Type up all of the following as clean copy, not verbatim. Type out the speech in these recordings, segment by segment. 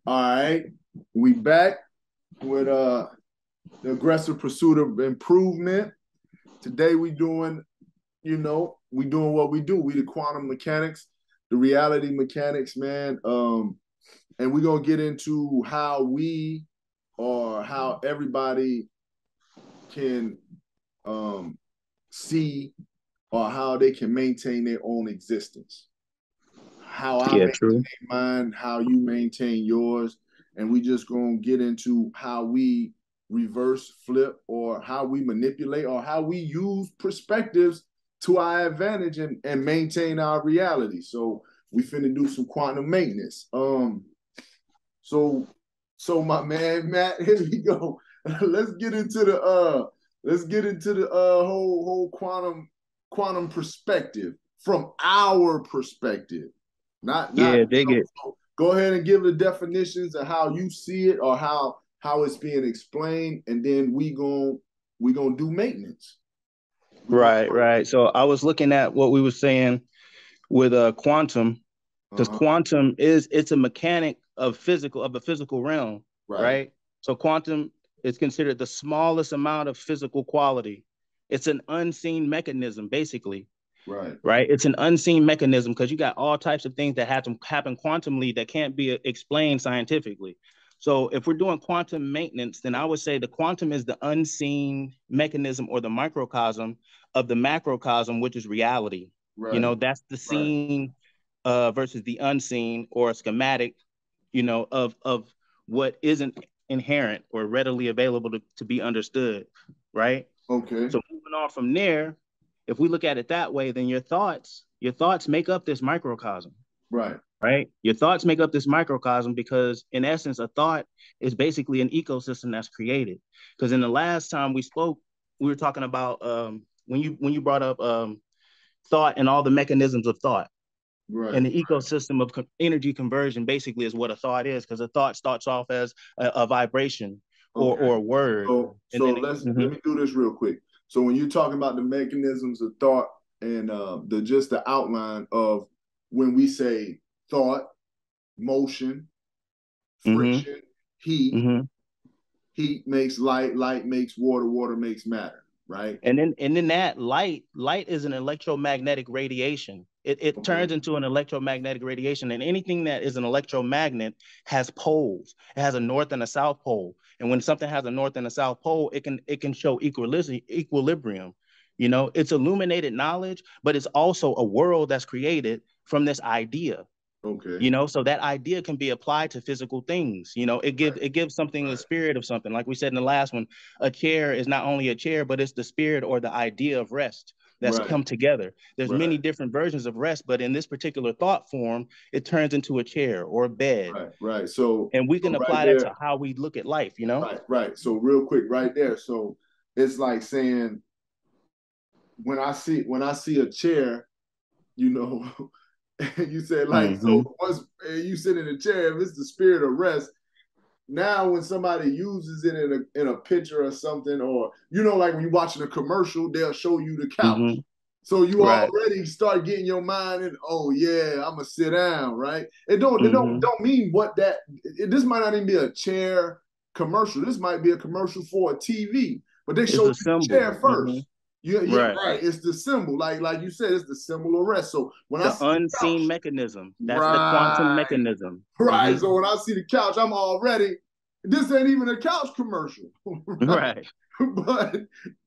All right, we back with the aggressive pursuit of improvement. Today we doing, we doing what we do. We the quantum mechanics, the reality mechanics, man. And we're gonna get into how we or how everybody can see or how they can maintain their own existence. How I Yeah, maintain true. mine, how you maintain yours, and we just gonna get into how we reverse flip or how we manipulate or how we use perspectives to our advantage and maintain our reality. So we finna do some quantum maintenance. So so my man Matt, here we go. let's get into the whole quantum perspective from our perspective. Not Yeah, dig it. so go ahead and give the definitions of how you see it or how it's being explained, and then we gonna do maintenance. We gonna Right, right. So I was looking at what we were saying with quantum, because uh-huh. quantum it's a mechanic of the physical realm, Right, right? So quantum is considered the smallest amount of physical quality. It's an unseen mechanism, basically, right, right? It's an unseen mechanism because you got all types of things that happen quantumly that can't be explained scientifically. So if we're doing quantum maintenance, then I would say the quantum is the unseen mechanism or the microcosm of the macrocosm, which is reality. You right, know, that's the right. seen versus the unseen or a schematic, of what isn't inherent or readily available to be understood, right? Okay, So moving on from there, if we look at it that way, then your thoughts make up this microcosm, right. right? Your thoughts make up this microcosm because, in essence, a thought is basically an ecosystem that's created. Because in the last time we spoke, we were talking about when you brought up thought and all the mechanisms of thought. Right. And the ecosystem of energy conversion basically is what a thought is, because a thought starts off as a vibration or Okay. or a word, and So then let me do this real quick. So when you're talking about the mechanisms of thought and the outline of when we say thought, motion, mm-hmm, friction, heat, mm-hmm. heat makes light, light makes water, water makes matter, right? And then that light is an electromagnetic radiation. It Okay. turns into an electromagnetic radiation, and anything that is an electromagnet has poles. It has a north and a south pole. And when something has a north and a south pole, it can show equilibrium. It's illuminated knowledge, but it's also a world that's created from this idea. Okay. So that idea can be applied to physical things. It gives something the Right. spirit of something. Like we said in the last one, a chair is not only a chair, but it's the spirit or the idea of rest that's Right. come together. There's Right. many different versions of rest, but in this particular thought form, it turns into a chair or a bed. Right. Right. So, And we so can right apply that there, to how we look at life. right, right. So real quick, right there. So it's like saying when I see a chair, you know, you said like Mm-hmm. so once you sit in a chair, if it's the spirit of rest, now when somebody uses it in a picture or something, or like when you're watching a commercial, they'll show you the couch. Mm-hmm. So you Right. already start getting your mind in, oh yeah, I'm gonna sit down, right? It don't Mm-hmm. don't mean what this might not even be a chair commercial. This might be a commercial for a TV, but they It's show a you the symbol. chair Mm-hmm. first. Yeah, Right. right. It's the symbol, like you said, it's the symbol of rest. So when I The see the couch, unseen mechanism. That's the quantum right, mechanism. right. Mm-hmm. So when I see the couch, I'm already. This ain't even a couch commercial, right? Right. But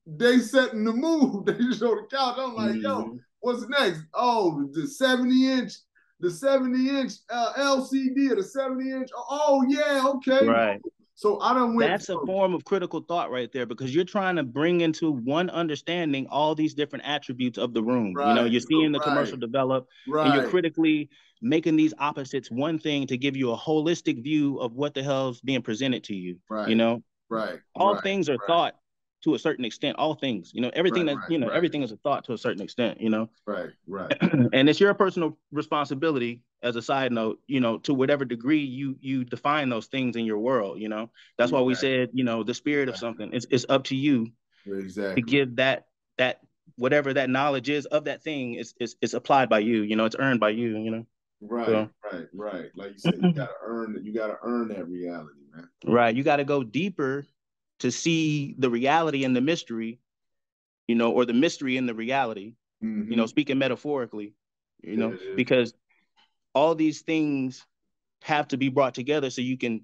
they setting the mood. They show the couch. I'm like, yo, Mm-hmm. what's next? Oh, the 70 inch LCD or the 70 inch. Oh yeah, okay. Right. So I done went That's a from form of critical thought right there, because you're trying to bring into one understanding all these different attributes of the room. right, You're seeing the right, commercial develop, and you're right, critically making these opposites one thing to give you a holistic view of what the hell's being presented to you. You right, know, right, all right, things are right, thought to a certain extent. All things, everything right, that, right, right, everything is a thought to a certain extent. right, right, And it's your personal responsibility, as a side note, to whatever degree you define those things in your world. That's why we exactly, said, the spirit of exactly, something, it's up to you to exactly. give that whatever that knowledge is of that thing is applied by you. It's earned by you. Right, So, right. Like you said, you gotta earn it. You gotta earn that reality, man. right, you got to go deeper to see the reality and the mystery, you know, or the mystery in the reality, you know, Mm-hmm. speaking metaphorically, you There know, it is. because all these things have to be brought together so you can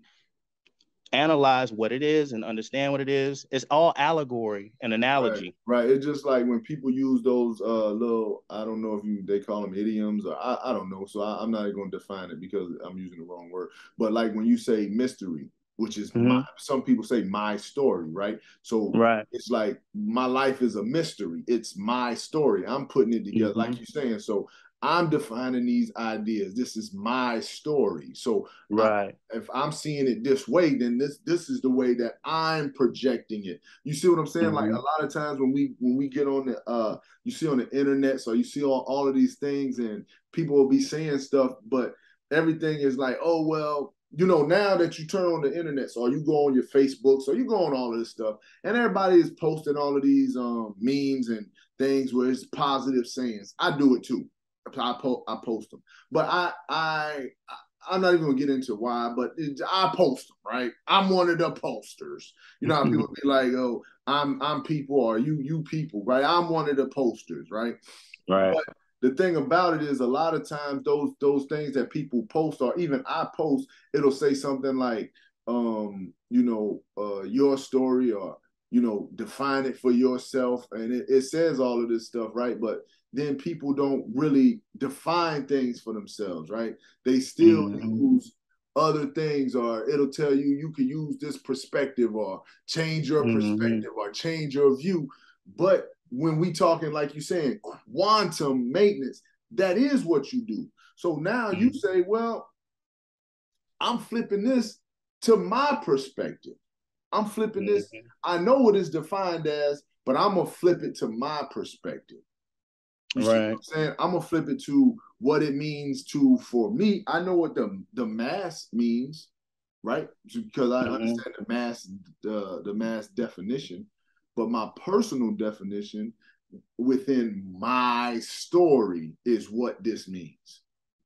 analyze what it is and understand what it is. It's all allegory and Right, analogy. right. It's just like when people use those little, I don't know if you they call them idioms or I don't know. So I'm not going to define it because I'm using the wrong word. But like when you say mystery, which is my, Mm-hmm. some people say my story, right? So Right. it's like my life is a mystery. It's my story. I'm putting it together, like Mm-hmm. you're saying. So I'm defining these ideas. This is my story. So I, Right. if I'm seeing it this way, then this is the way that I'm projecting it. You see what I'm saying? Like Mm-hmm. a lot of times when we get on the you see on the internet, so you see all of these things and people will be saying stuff, but everything is like, oh well, you know, now that you turn on the internet, so you go on your Facebook, so you go on all of this stuff, and everybody is posting all of these memes and things where it's positive sayings. I do it too. I post them, but I'm not even gonna get into why, but I post them, right? I'm one of the posters. You know how people be like, "Oh, I'm people," or you people, right? I'm one of the posters, right? Right. But the thing about it is, a lot of times those things that people post, or even I post, it'll say something like, your story, or define it for yourself, and it says all of this stuff, right? But then people don't really define things for themselves, right? They still Mm-hmm. use other things, or it'll tell you you can use this perspective, or change your Mm-hmm. perspective, or change your view. But when we talking, like you saying, quantum maintenance, that is what you do. So now you say, well, I'm flipping this to my perspective. I'm flipping this. Mm-hmm. I know what it's defined as, but I'm gonna flip it to my perspective. You see what Right. I'm saying? I'm gonna flip it to what it means to for me. I know what the mass means, right? Because I Mm-hmm. understand the mass definition, but my personal definition within my story is what this means.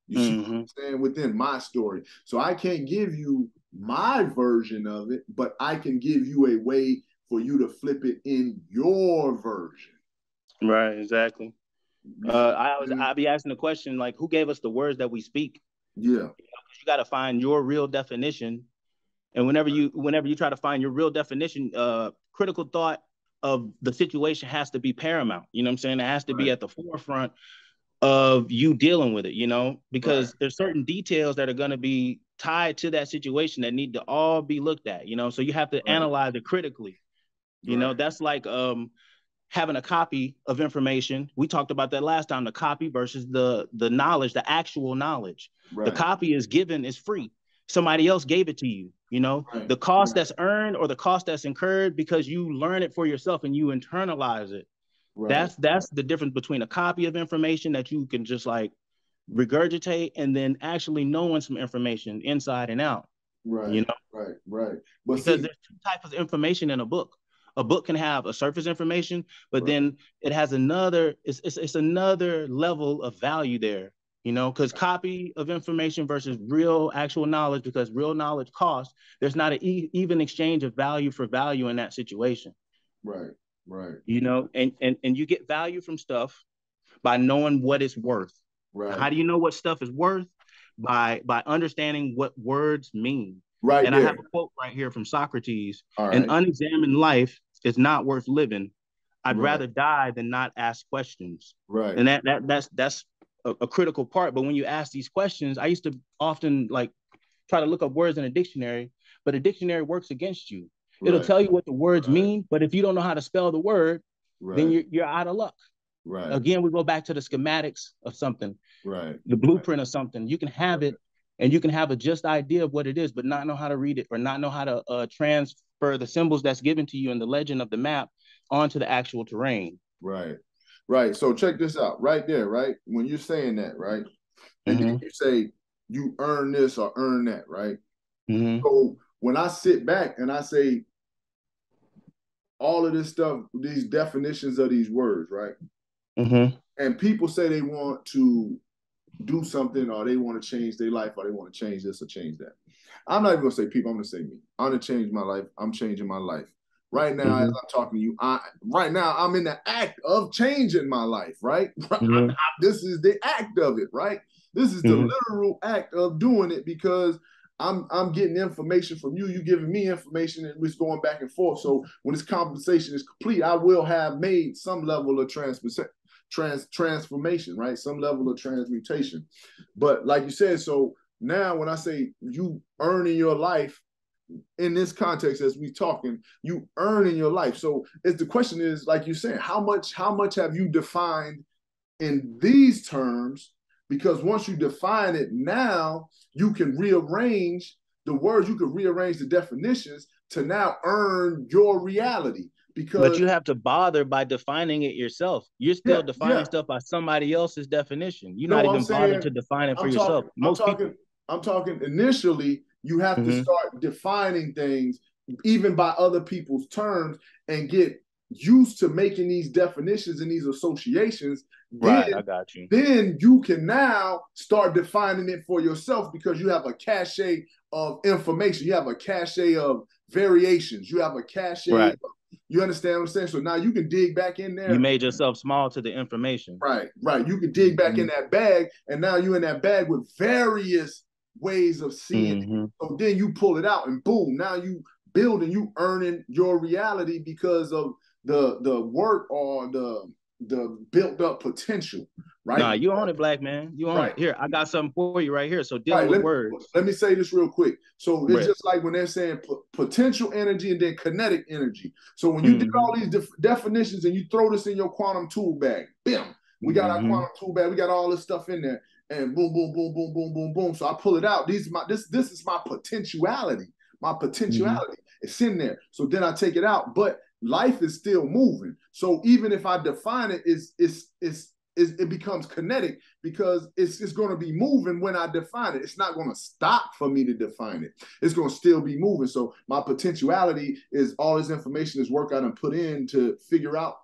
You see what Mm-hmm. I'm saying? Within my story. So I can't give you my version of it, but I can give you a way for you to flip it in your version. Right. Exactly. You see what I'm saying? I'll be asking the question like, who gave us the words that we speak? Yeah. You got to find your real definition. And whenever you try to find your real definition, critical thought of the situation has to be paramount. You know what I'm saying? It has to be Right. at the forefront of you dealing with it, you know, Right. because there's certain details that are going to be tied to that situation that need to all be looked at, you know, so you have to Right. analyze it critically. You know, Right. that's like having a copy of information. We talked about that last time, the copy versus the knowledge, the actual knowledge. The Right. copy is given, is free. Somebody else gave it to you. You know, Right. the cost Right. that's earned or the cost that's incurred because you learn it for yourself and you internalize it. Right. That's the difference between a copy of information that you can just like regurgitate and then actually knowing some information inside and out, you Right. know, Right. Right. But because see, there's two types of information in a book. A book can have a surface information, but right. then it has another, it's another level of value there, you know, because copy of information versus real actual knowledge, because real knowledge costs, there's not an even exchange of value for value in that situation, Right. Right. you know, and you get value from stuff by knowing what it's worth. Right. How do you know what stuff is worth? By understanding what words mean. Right And I have there. a quote right here from Socrates: All "An right. unexamined life is not worth living. I'd Right. rather die than not ask questions." Right. And that's a critical part. But when you ask these questions, I used to often like try to look up words in a dictionary, but a dictionary works against you. It'll Right. tell you what the words Right. mean, but if you don't know how to spell the word, then Right. you're out of luck. Right. Again, we go back to the schematics of something, Right. the Right. blueprint of something. You can have it and you can have a just idea of what it is, but not know how to read it or not know how to transfer the symbols that's given to you in the legend of the map onto the actual terrain. Right. Right. So check this out right there, right? When you're saying that, right? And then Mm-hmm. you say you earn this or earn that, right? Mm-hmm. So when I sit back and I say all of this stuff, these definitions of these words, right? Mm-hmm. And people say they want to do something, or they want to change their life, or they want to change this or change that. I'm not even gonna say people. I'm gonna say me. I'm gonna change my life. I'm changing my life right now as I'm talking to you. Right now I'm in the act of changing my life. Right. This is the act of it. Right. This is the literal act of doing it because I'm getting information from you. You giving me information, and we're going back and forth. So when this conversation is complete, I will have made some level of transformation, right? Some level of transmutation. But like you said, so now when I say you earning your life in this context as we talking, you earning your life. So it's the question is, like you saying, how much have you defined in these terms? Because once you define it, now you can rearrange the words, you can rearrange the definitions to now earn your reality. But Because you have to bother by defining it yourself. You're yeah, still defining yeah. stuff by somebody else's definition. You're not No, I'm even bothered saying to define it for I'm yourself. talking, I'm Most people. talking, I'm talking initially, you have to start defining things even by other people's terms and get used to making these definitions and these associations. Then, Right, I got you. then you can now start defining it for yourself because you have a cache of information. You have a cache of variations. You have a cache. Right. You understand what I'm saying? So now you can dig back in You there. made yourself small to the information. Right, right. You can dig back in that bag, and now you're in that bag with various ways of seeing it. So then you pull it out, and boom, now you building, you earning your reality because of the work or the built up potential, right? Nah, you own it, black man. You own Right. it. Here, I got something for you right here. So dealing Right. with words. Let me say this real quick. So it's Right. just like when they're saying potential energy and then kinetic energy. So when you did all these definitions and you throw this in your quantum tool bag, bam, we got our quantum tool bag. We got all this stuff in there, and boom, boom, boom, boom, boom, boom, boom. So I pull it out. This is my potentiality. My potentiality. It's in there. So then I take it out, but life is still moving. So even if I define it, it becomes kinetic because it's going to be moving when I define it. It's not going to stop for me to define it. It's going to still be moving. So my potentiality is all this information is work out and put in to figure out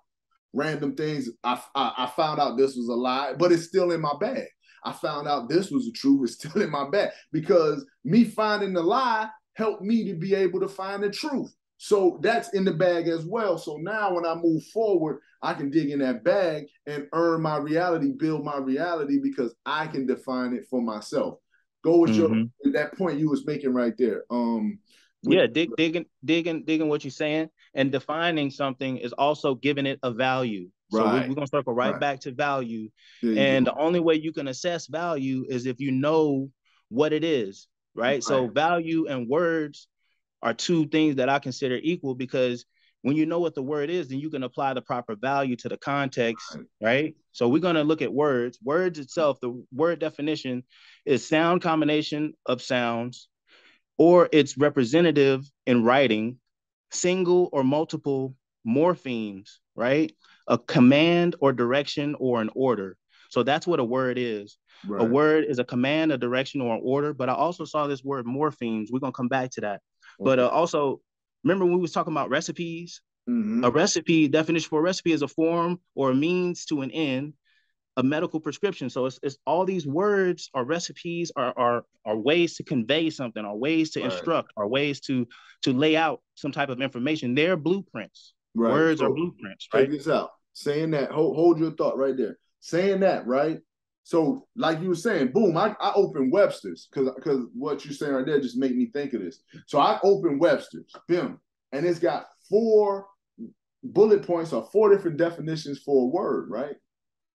random things. I found out this was a lie, but it's still in my bag. I found out this was the truth. It's still in my bag because me finding the lie helped me to be able to find the truth. So that's in the bag as well. So now when I move forward, I can dig in that bag and earn my reality, build my reality because I can define it for myself. Go with that point you was making right there. Yeah, digging what you're saying and defining something is also giving it a value. So we're going to circle right back to value. And the only way you can assess value is if you know what it is, right? So value and words are two things that I consider equal because when you know what the word is, then you can apply the proper value to the context, right? So we're going to look at words. Words itself, the word definition is sound combination of sounds or it's representative in writing, single or multiple morphemes, right? A command or direction or an order. So that's what a word is. A word is a command, a direction, or an order. But I also saw this word morphemes. We're going to come back to that. But also, remember when we was talking about recipes? A recipe, definition for a recipe is a form or a means to an end, a medical prescription. So it's all these words or recipes are ways to convey something, are ways to instruct, are ways to lay out some type of information. They're blueprints. Words are blueprints, right? Check this out. Saying that, hold your thought right there. Saying that, right? So, like you were saying, boom, I open Webster's because what you're saying right there just made me think of this. So I open Webster's, boom, and it's got 4 bullet points or 4 different definitions for a word, right?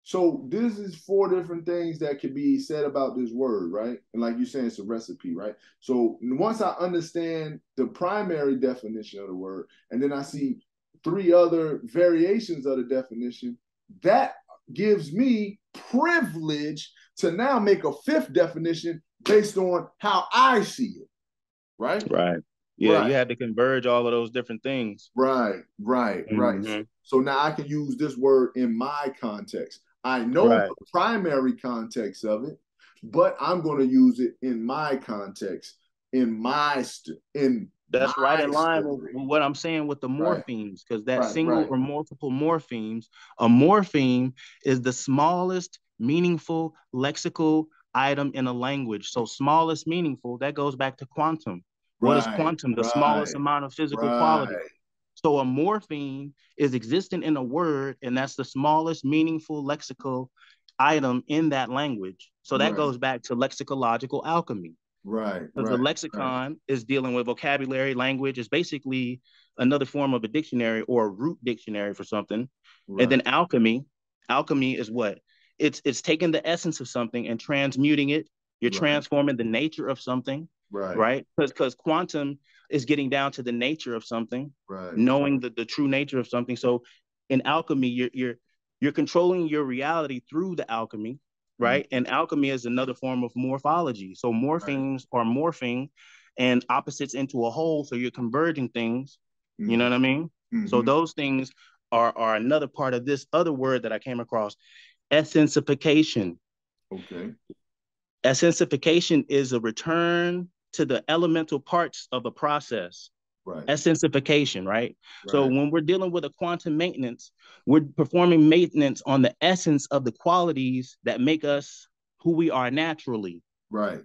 So this is 4 different things that can be said about this word, right? And like you're saying, it's a recipe, right? So once I understand the primary definition of the word, and then I see 3 other variations of the definition, that gives me privilege to now make a 5th definition based on how I see it, right? Right. Yeah, you had to converge all of those different things. Right. So now I can use this word in my context. I know the primary context of it, but I'm going to use it in my context, That's right in line with what I'm saying with the morphemes, because that single or multiple morphemes, a morpheme is the smallest meaningful lexical item in a language. So smallest meaningful, that goes back to quantum. What is Right, quantum? The smallest right, amount of physical quality. right. So a morpheme is existent in a word, and that's the smallest meaningful lexical item in that language. So that Right, goes back to lexicological alchemy. right, Because the right, right, lexicon is dealing with vocabulary, language is basically another form of a dictionary or a root dictionary for something. And right, then alchemy is what? It's taking the essence of something and transmuting it. You're right, transforming the nature of something, right, right? Because quantum is getting down to the nature of something, right, knowing the true nature of something. So in alchemy, you're controlling your reality through the alchemy, right? mm, And alchemy is another form of morphology. So right, morphemes are morphing and opposites into a whole. So you're converging things. You know mm-hmm, what I mean? So mm-hmm. those things are another part of this other word that I came across, essensification. Okay, Essensification is a return to the elemental parts of a process. right, Essensification, right? So right, when we're dealing with a quantum maintenance, we're performing maintenance on the essence of the qualities that make us who we are naturally. right,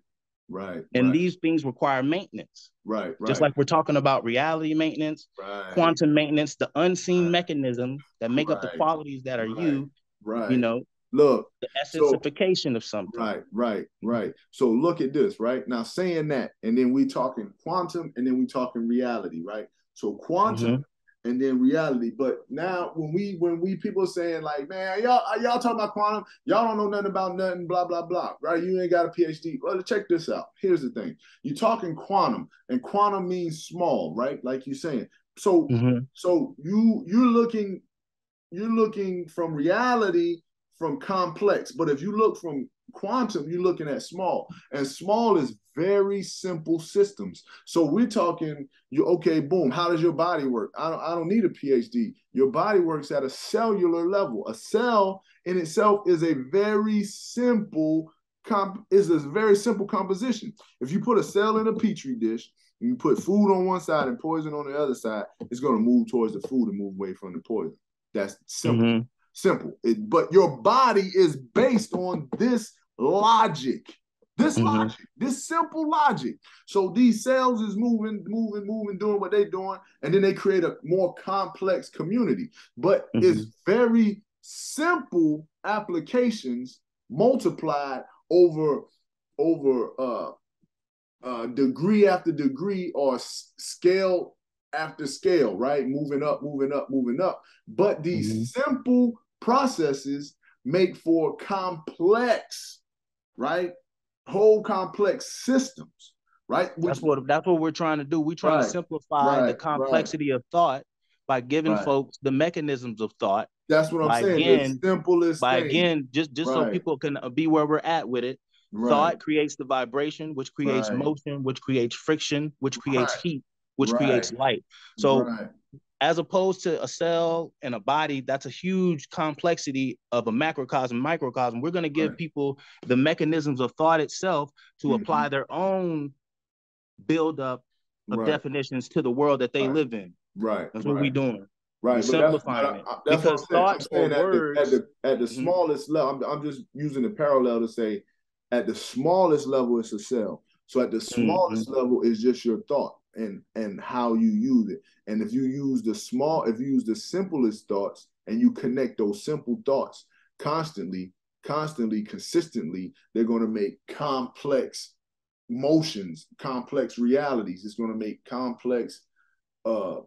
right, And right, these things require maintenance. right, Just right, like we're talking about reality maintenance, right, quantum maintenance, the unseen right, mechanism that make up the right, qualities that are right, you, you right. know, Look, the so essensification of something. right, right, right. So look at this, right? Now saying that, and then we talking quantum, and then we talking reality, right? So quantum Mm-hmm. and then reality. But now when we people saying like, man, y'all talking about quantum, y'all don't know nothing about nothing, blah, blah, blah, right? You ain't got a PhD. Well, check this out. Here's the thing. You're talking quantum, and quantum means small, right? Like you're saying. So Mm-hmm. so you're looking from reality from complex. But if you look from quantum, you're looking at small. And small is very simple systems. So we're talking, you okay, boom, how does your body work? I don't need a PhD. Your body works at a cellular level. A cell in itself is a very simple composition. If you put a cell in a petri dish, and you put food on one side and poison on the other side, it's going to move towards the food and move away from the poison. That's simple. Mm-hmm. Simple. But your body is based on this logic. This Mm-hmm. logic, this simple logic. So these cells is moving, moving, moving, doing what they're doing, and then they create a more complex community. But Mm-hmm. it's very simple applications multiplied over degree after degree or scale after scale, right? Moving up, moving up, moving up. But Mm-hmm. these simple processes make for complex, right? Whole complex systems, right? Which That's what we're trying to do. We're trying to right, simplify the right, right, complexity of thought by giving right. folks the mechanisms of thought That's what I'm by saying. The again simplest thing. just so Right, people can be where we're at with it. right, Thought creates the vibration, which creates right, motion, which creates friction, which creates right, heat, which right, creates light. So right, as opposed to a cell and a body, that's a huge complexity of a macrocosm, microcosm. We're going to give right. people the mechanisms of thought itself to Mm-hmm. apply their own build up of Right, definitions to the world that they right, live in. right, That's what right. we're doing. We're Right, but that's but simplifying it that's what I'm because saying. I'm thoughts or saying at the at words. the at the Mhm, smallest level. I'm just using the parallel to say, at the smallest level, it's a cell. So at the mhm, smallest level is just your thought and how you use it. And if you use the simplest thoughts and you connect those simple thoughts constantly, constantly, consistently, they're going to make complex motions, complex realities. It's going to make complex uh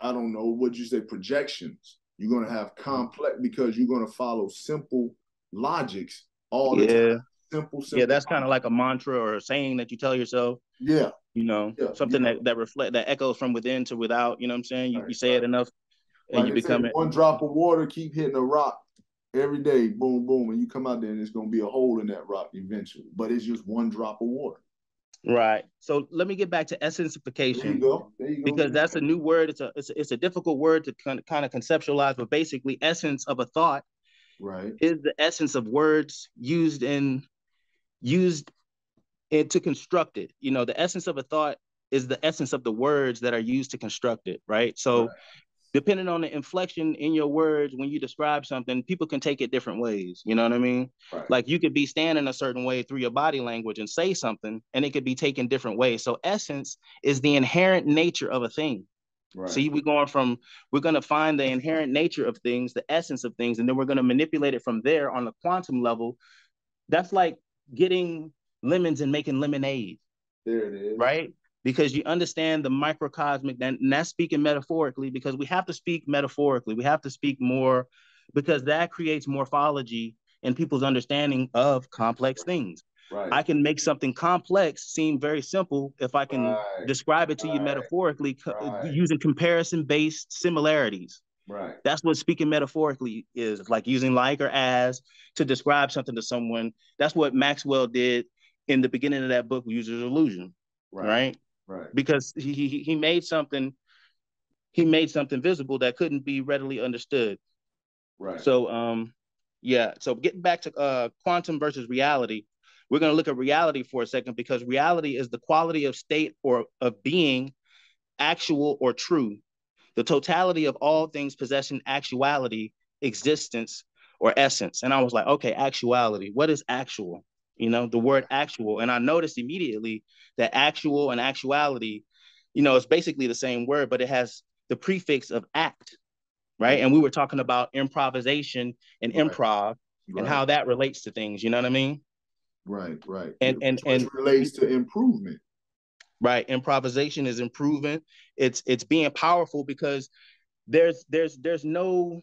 I don't know, what you say, projections. You're going to have complex because you're going to follow simple logics all the time. yeah, Simple, yeah. simple That's kind of logic. like a mantra or a saying that you tell yourself. Yeah, Something yeah. that echoes from within to without. You know what I'm saying? You Right, you say it right. enough, and Like you they say, become it. one drop of water keep hitting a rock every day, boom, boom, and you come out there and it's going to be a hole in that rock eventually. But it's just one drop of water. Right. So let me get back to There you essensification go. There you go. because that's a new word. It's a difficult word to kind of conceptualize, but basically, essence of a thought Right, is the essence of words used to construct it. The essence of a thought is the essence of the words that are used to construct it, right? So right, depending on the inflection in your words when you describe something, people can take it different ways. You know what I mean? Right. Like you could be standing a certain way through your body language and say something, and it could be taken different ways. So essence is the inherent nature of a thing. Right. See, we're going to find the inherent nature of things, the essence of things, and then we're going to manipulate it from there on the quantum level. That's like getting lemons and making lemonade. There it is. Right? Because you understand the microcosmic, and that's speaking metaphorically, because we have to speak metaphorically. We have to speak more because that creates morphology in people's understanding of complex things. Right. I can make something complex seem very simple if I can Right. describe it to you Right. metaphorically Right. using comparison based similarities. Right. That's what speaking metaphorically is, like using like or as to describe something to someone. That's what Maxwell did in the beginning of that book, User's Illusion, Right. right? Right. Because he made something visible that couldn't be readily understood. Right. So yeah. So getting back to quantum versus reality, we're going to look at reality for a second, because reality is the quality of state or of being, actual or true, the totality of all things possessing actuality, existence, or essence. And I was like, okay, actuality. What is actual? You know, the word actual. And I noticed immediately that actual and actuality, you know, it's basically the same word, but it has the prefix of act, right? Okay. And we were talking about improvisation and Right. improv and Right. how that relates to things. You know what I mean? Right. Right. And Which relates to improvement. right, improvisation is improving. It's being powerful because there's no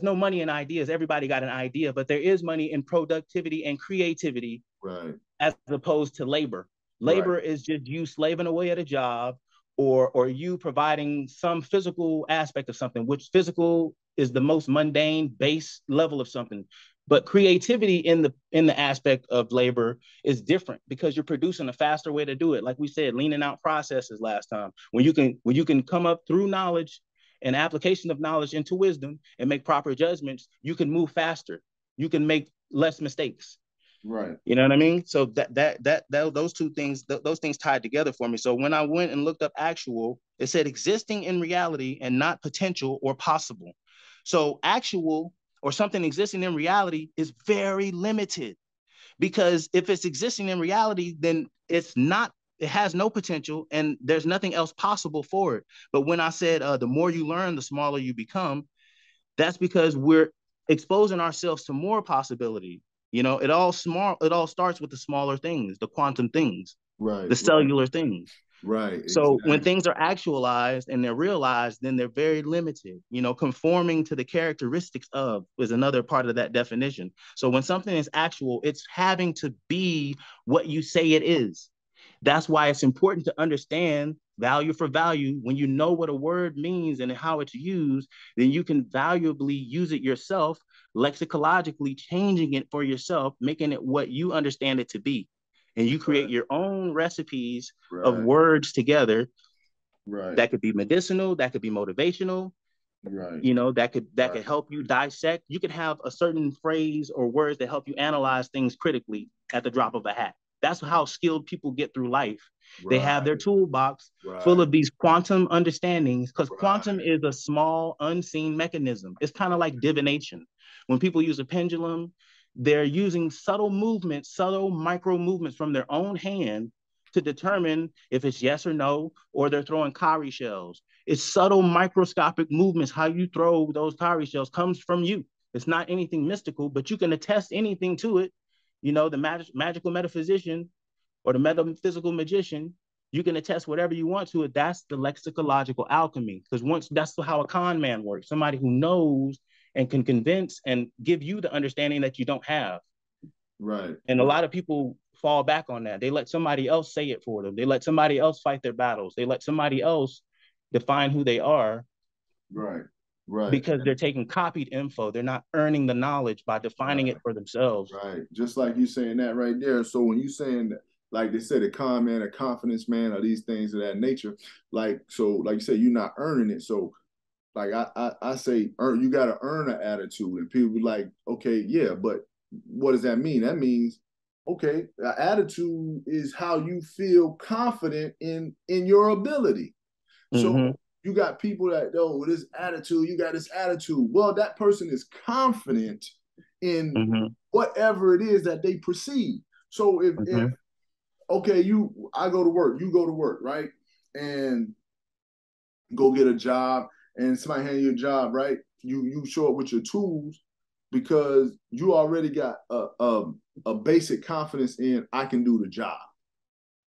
money in ideas. Everybody got an idea, but there is money in productivity and creativity, Right. as opposed to labor. Right. Labor is just you slaving away at a job, or you providing some physical aspect of something, which physical is the most mundane base level of something. But creativity in the aspect of labor is different, because you're producing a faster way to do it. Like we said, leaning out processes last time. When you can come up through knowledge and application of knowledge into wisdom and make proper judgments, you can move faster. You can make less mistakes. Right. You know what I mean? So those two things, those things tied together for me. So when I went and looked up actual, it said existing in reality and not potential or possible. So actual, or something existing in reality, is very limited, because if it's existing in reality, then it has no potential and there's nothing else possible for it. But when I said the more you learn, the smaller you become, that's because we're exposing ourselves to more possibility. You know, it all starts with the smaller things, the quantum things, Right. the Right. cellular things. Right. So when Exactly. things are actualized and they're realized, then they're very limited. You know, conforming to the characteristics of is another part of that definition. So when something is actual, it's having to be what you say it is. That's why it's important to understand value for value. When you know what a word means and how it's used, then you can valuably use it yourself, lexicologically changing it for yourself, making it what you understand it to be. And you create Right. your own recipes of Right. words together. Right. That could be medicinal, that could be motivational, Right. you know, that could Right. help you dissect. You could have a certain phrase or words that help you analyze things critically at the drop of a hat. That's how skilled people get through life. They have their Right. toolbox full Right. of these quantum understandings, because quantum Right. is a small unseen mechanism. It's kind of like divination. When people use a pendulum, they're using subtle movements, subtle micro movements from their own hand to determine if it's yes or no, or they're throwing cowrie shells. It's subtle microscopic movements. How you throw those cowrie shells comes from you. It's not anything mystical, but you can attest anything to it. You know, the magical metaphysician or the metaphysical magician, you can attest whatever you want to it. That's the lexicological alchemy. Because once that's how a con man works, somebody who knows and can convince and give you the understanding that you don't have. Right. And a Right. lot of people fall back on that. They let somebody else say it for them. They let somebody else fight their battles. They let somebody else define who they are, Right. Right. because they're taking copied info. They're not earning the knowledge by defining Right. it for themselves. Right. Just like you saying that right there. So when you saying that, like they said, a con man, a confidence man, or these things of that nature, like so, like you said, you're not earning it. So like I say, you got to earn an attitude, and people be like, okay, yeah, but what does that mean? That means, okay, the attitude is how you feel confident in your ability. So Mm-hmm. you got people that, oh, this attitude, you got this attitude. Well, that person is confident in whatever it is that they perceive. So if okay, I go to work, you go to work, right? And go get a job, and somebody hand you a job, right? You show up with your tools because you already got a basic confidence in I can do the job.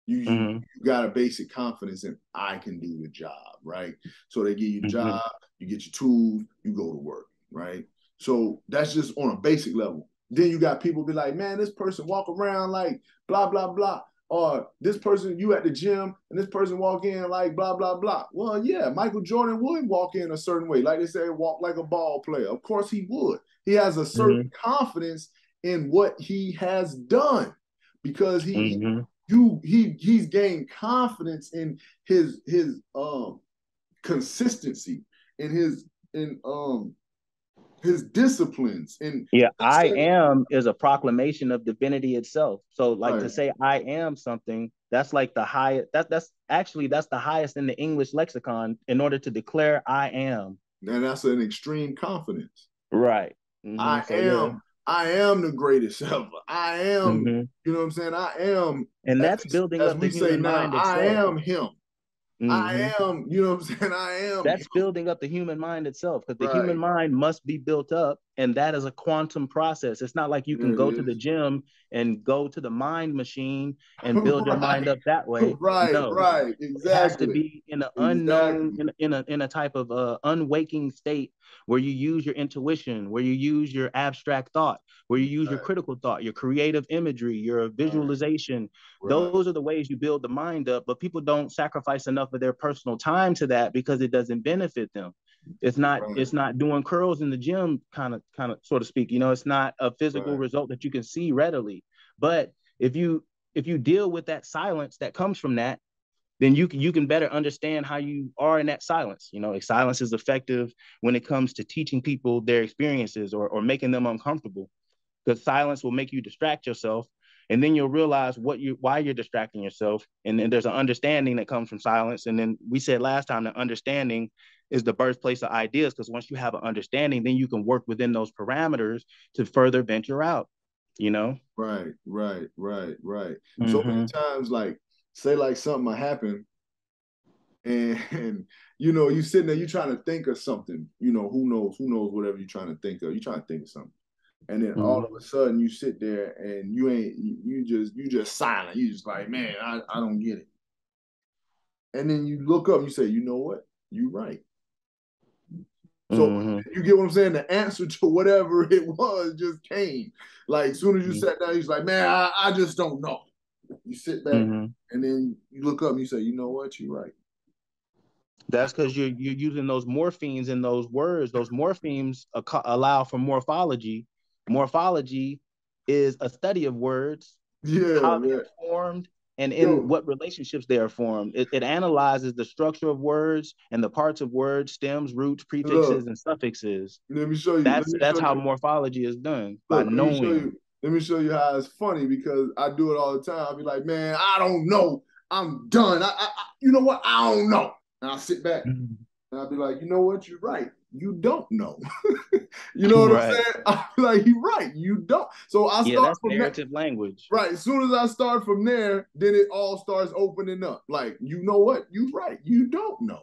You got a basic confidence in I can do the job, right? So they give you a job, you get your tools, you go to work, right? So that's just on a basic level. Then you got people be like, man, this person walk around like blah, blah, blah. Or this person, you at the gym, and this person walk in like blah, blah, blah. Well, yeah, Michael Jordan would walk in a certain way. Like they say, walk like a ball player. Of course he would. He has a certain confidence in what he has done because he's gained confidence in his consistency, in his disciplines. And yeah, I am is a proclamation of divinity itself. So like right. to say I am something, that's like the highest, that's the highest in the English lexicon in order to declare I am. And that's an extreme confidence. Right. I am the greatest ever. I am, you know what I'm saying? I am, and that's building as up we the say human now, mind I itself. am him. I am, you know what I'm saying? I am. That's building up the human mind itself, because the human mind must be built up, and that is a quantum process. It's not like you can go to the gym and go to the mind machine and build your mind up that way. No, Exactly. it has to be in an unknown, in a type of unwaking state where you use your intuition, where you use your abstract thought, where you use your critical thought, your creative imagery, your visualization. Those are the ways you build the mind up, but people don't sacrifice enough of their personal time to that because it doesn't benefit them. It's not doing curls in the gym, kind of so to speak. It's not a physical result that you can see readily. But if you deal with that silence that comes from that, then you can better understand how you are in that silence. Silence is effective when it comes to teaching people their experiences or making them uncomfortable, because silence will make you distract yourself, and then you'll realize why you're distracting yourself, and then there's an understanding that comes from silence. And then we said last time that understanding is the birthplace of ideas, because once you have an understanding, then you can work within those parameters to further venture out. Right. So many times, like, say like something will happen, and you sitting there, you trying to think of something, who knows whatever you're trying to think of, you're trying to think of something. And then all of a sudden you sit there and you just silent. You just like, man, I don't get it. And then you look up and you say, you know what? You're right. So you get what I'm saying? The answer to whatever it was just came. Like as soon as you sat down, you're like, man, I just don't know. You sit back and then you look up and you say, you know what? You're right. That's because you're using those morphemes in those words. Those morphemes allow for morphology. Morphology is a study of words, how they're formed, and in what relationships they are formed. It analyzes the structure of words and the parts of words, stems, roots, prefixes, and suffixes. Let me show you. That's how morphology is done, by knowing. Let me show you how it's funny, because I do it all the time. I'll be like, man, I don't know. I'm done. You know what? I don't know. And I'll sit back and I'll be like, you know what? You're right. You don't know. You know what I'm saying? I'll be like, you're right. You don't. So I start that's from narrative language. Right. As soon as I start from there, then it all starts opening up. Like, you know what? You're right. You don't know.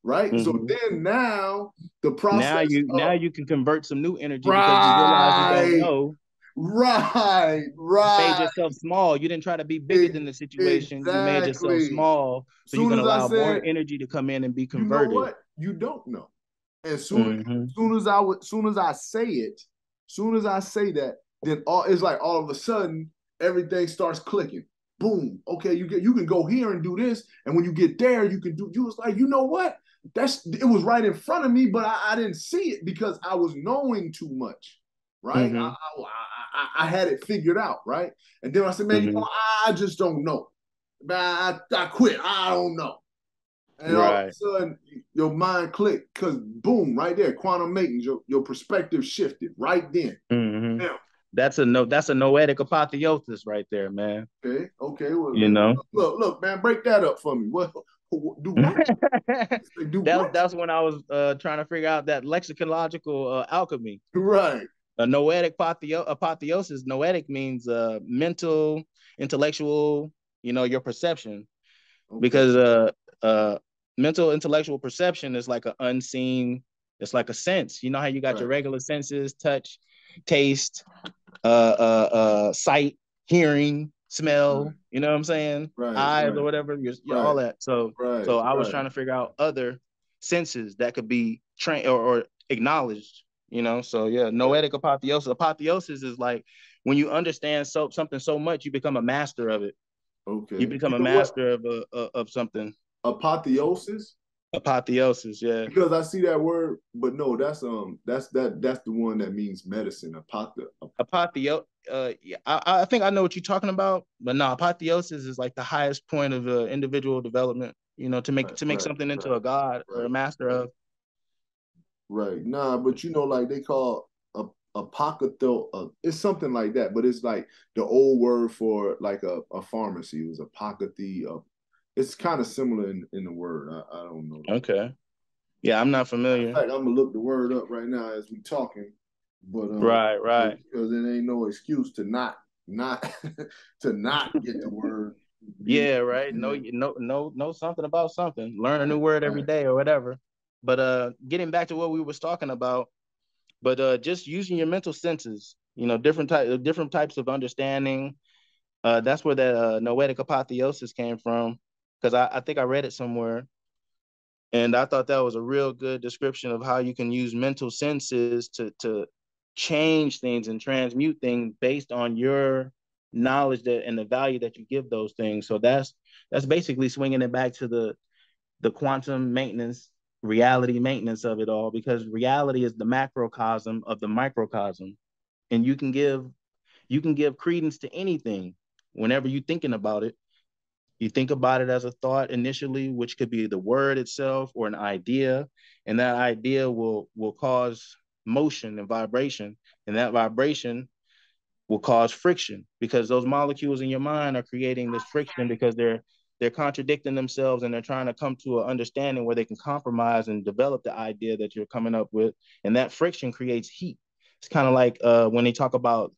Right. So then now the process. Now you can convert some new energy because you realize you don't know. Right. You made yourself small. You didn't try to be bigger than the situation. Exactly. You made yourself small, so you can allow more energy to come in and be converted. You know what? You don't know. And soon as I say that, then it's like all of a sudden everything starts clicking. Boom. Okay, you can go here and do this, and when you get there, you can do. You was like, you know what? It was right in front of me, but I didn't see it because I was knowing too much. Right? I had it figured out, right? And then I said, man, I just don't know. I quit. I don't know. And all of a sudden, your mind clicked, because boom, right there, quantum makings, your perspective shifted right then. Now, that's a noetic apotheosis right there, man. Okay. Well, look, man, break that up for me. Do what? Do what? That's when I was trying to figure out that lexicological alchemy. Right. A noetic apotheosis. Noetic means mental, intellectual. Your perception, Okay. because uh, mental intellectual perception is like an unseen. It's like a sense. You know how you got your Right. regular senses: touch, taste, sight, hearing, Right. smell. You know what I'm saying? Right. Eyes or Right. whatever. Right. All that. So Right. so I was Right. trying to figure out other senses that could be trained or acknowledged. So yeah, Right. noetic apotheosis. Apotheosis is like when you understand something so much, you become a master of it. You Okay. become You a know what? master of something. Apotheosis. Apotheosis, yeah. Because I see that word, but no, that's the one that means medicine. Yeah, I think I know what you're talking about, but no, apotheosis is like the highest point of individual development. To make Right. Right. something into Right. a god or a Right. master of. Right. Nah, but like they call a apothecary, it's something like that, but it's like the old word for like a pharmacy. It was apothecary. It's kind of similar in the word. I don't know though. Okay. Yeah, I'm not In familiar. fact, I'm gonna look the word up right now as we talking, but Right, right. because it ain't no excuse to not to not get the word. You know Yeah, what right. I'm saying? Know something about something. Learn a new word every Right. day or whatever. But getting back to what we was talking about, but just using your mental senses, different types of understanding. That's where that noetic apotheosis came from, because I think I read it somewhere, and I thought that was a real good description of how you can use mental senses to change things and transmute things based on your knowledge and the value that you give those things. So that's basically swinging it back to the quantum maintenance, reality maintenance of it all, because reality is the macrocosm of the microcosm, and you can give credence to anything whenever you're thinking about it. You think about it as a thought initially, which could be the word itself or an idea, and that idea will cause motion and vibration, and that vibration will cause friction, because those molecules in your mind are creating this friction because they're contradicting themselves, and they're trying to come to an understanding where they can compromise and develop the idea that you're coming up with, and that friction creates heat. It's kind of like when they talk about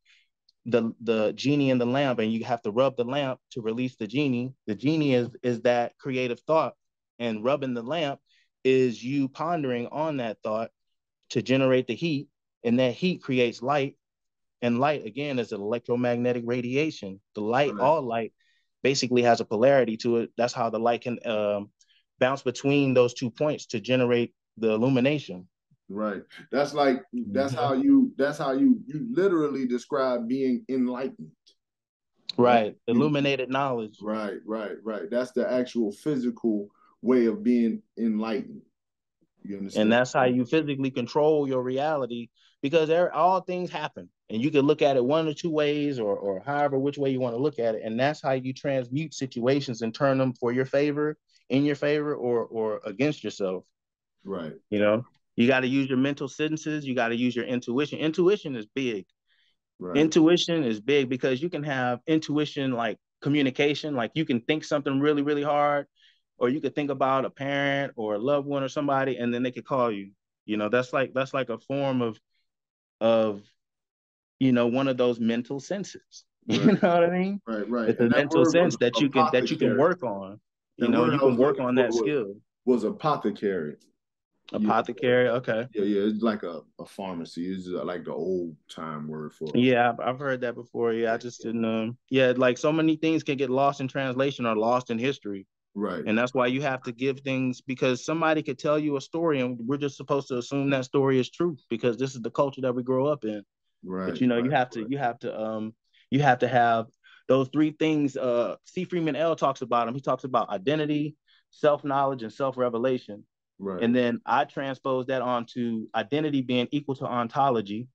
the genie in the lamp, and you have to rub the lamp to release the genie. The genie is that creative thought, and rubbing the lamp is you pondering on that thought to generate the heat, and that heat creates light, and light again is an electromagnetic radiation. The light, Right. all light, basically has a polarity to it. That's how the light can bounce between those 2 points to generate the illumination. Right. That's like Mm-hmm. that's how you literally describe being enlightened. Right. Right, illuminated knowledge. Right. Right. Right. That's the actual physical way of being enlightened. You And understand? that's how you physically control your reality, because all things happen, and you can look at it one or two ways, or however which way you want to look at it, and that's how you transmute situations and turn them for your favor, in your favor, or against yourself. Right. you know you got to use your mental senses, you got to use your intuition. Right. Intuition is big because you can have intuition like communication, like you can think something really, really hard, or you could think about a parent or a loved one or somebody, and then they could call you. That's like a form of one of those mental senses. You Right. know what I mean? Right. Right. It's a And that mental word was sense that you can apothecary. work on. That word You I can was work looking on for that skill. was apothecary. Yeah. Apothecary, okay. Yeah. Yeah. It's like a pharmacy. It's like the old time word for Yeah, I've heard that before. Yeah, I just didn't. Yeah, like so many things can get lost in translation or lost in history, right. and that's why you have to give things, because somebody could tell you a story, and we're just supposed to assume that story is true because this is the culture that we grow up in. But Right. you Right. have to Right. have those three things. C. Freeman L talks about them. He talks about identity, self knowledge, and self revelation. Right. And then I transpose that onto identity being equal to ontology,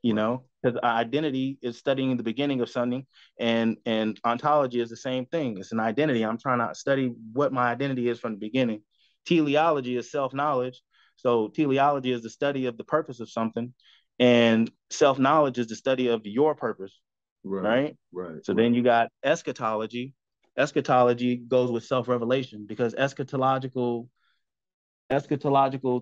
Right. because identity is studying the beginning of something, and ontology is the same thing. It's an identity. I'm trying to study what my identity is from the beginning. Teleology is self knowledge. So teleology is the study of the purpose of something, and self knowledge is the study of your purpose, Right. right? Right. So Right. then you got eschatology. eschatology goes with self-revelation, because eschatological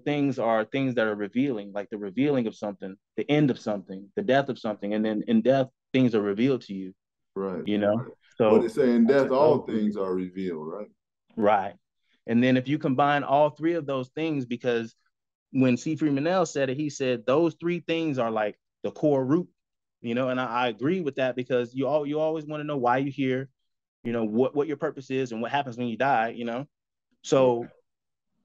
things are things that are revealing, like the revealing of something, the end of something, the death of something, and then in death things are revealed to you, Right. you know. Right. But So it's saying death, all eschatology, things are revealed, right? right. And then if you combine all three of those things, because when C. Freemanell said it, he said those three things are like the core root, you know, and I agree with that, because you always want to know why you're here, you know, what your purpose is and what happens when you die, you know. Right. So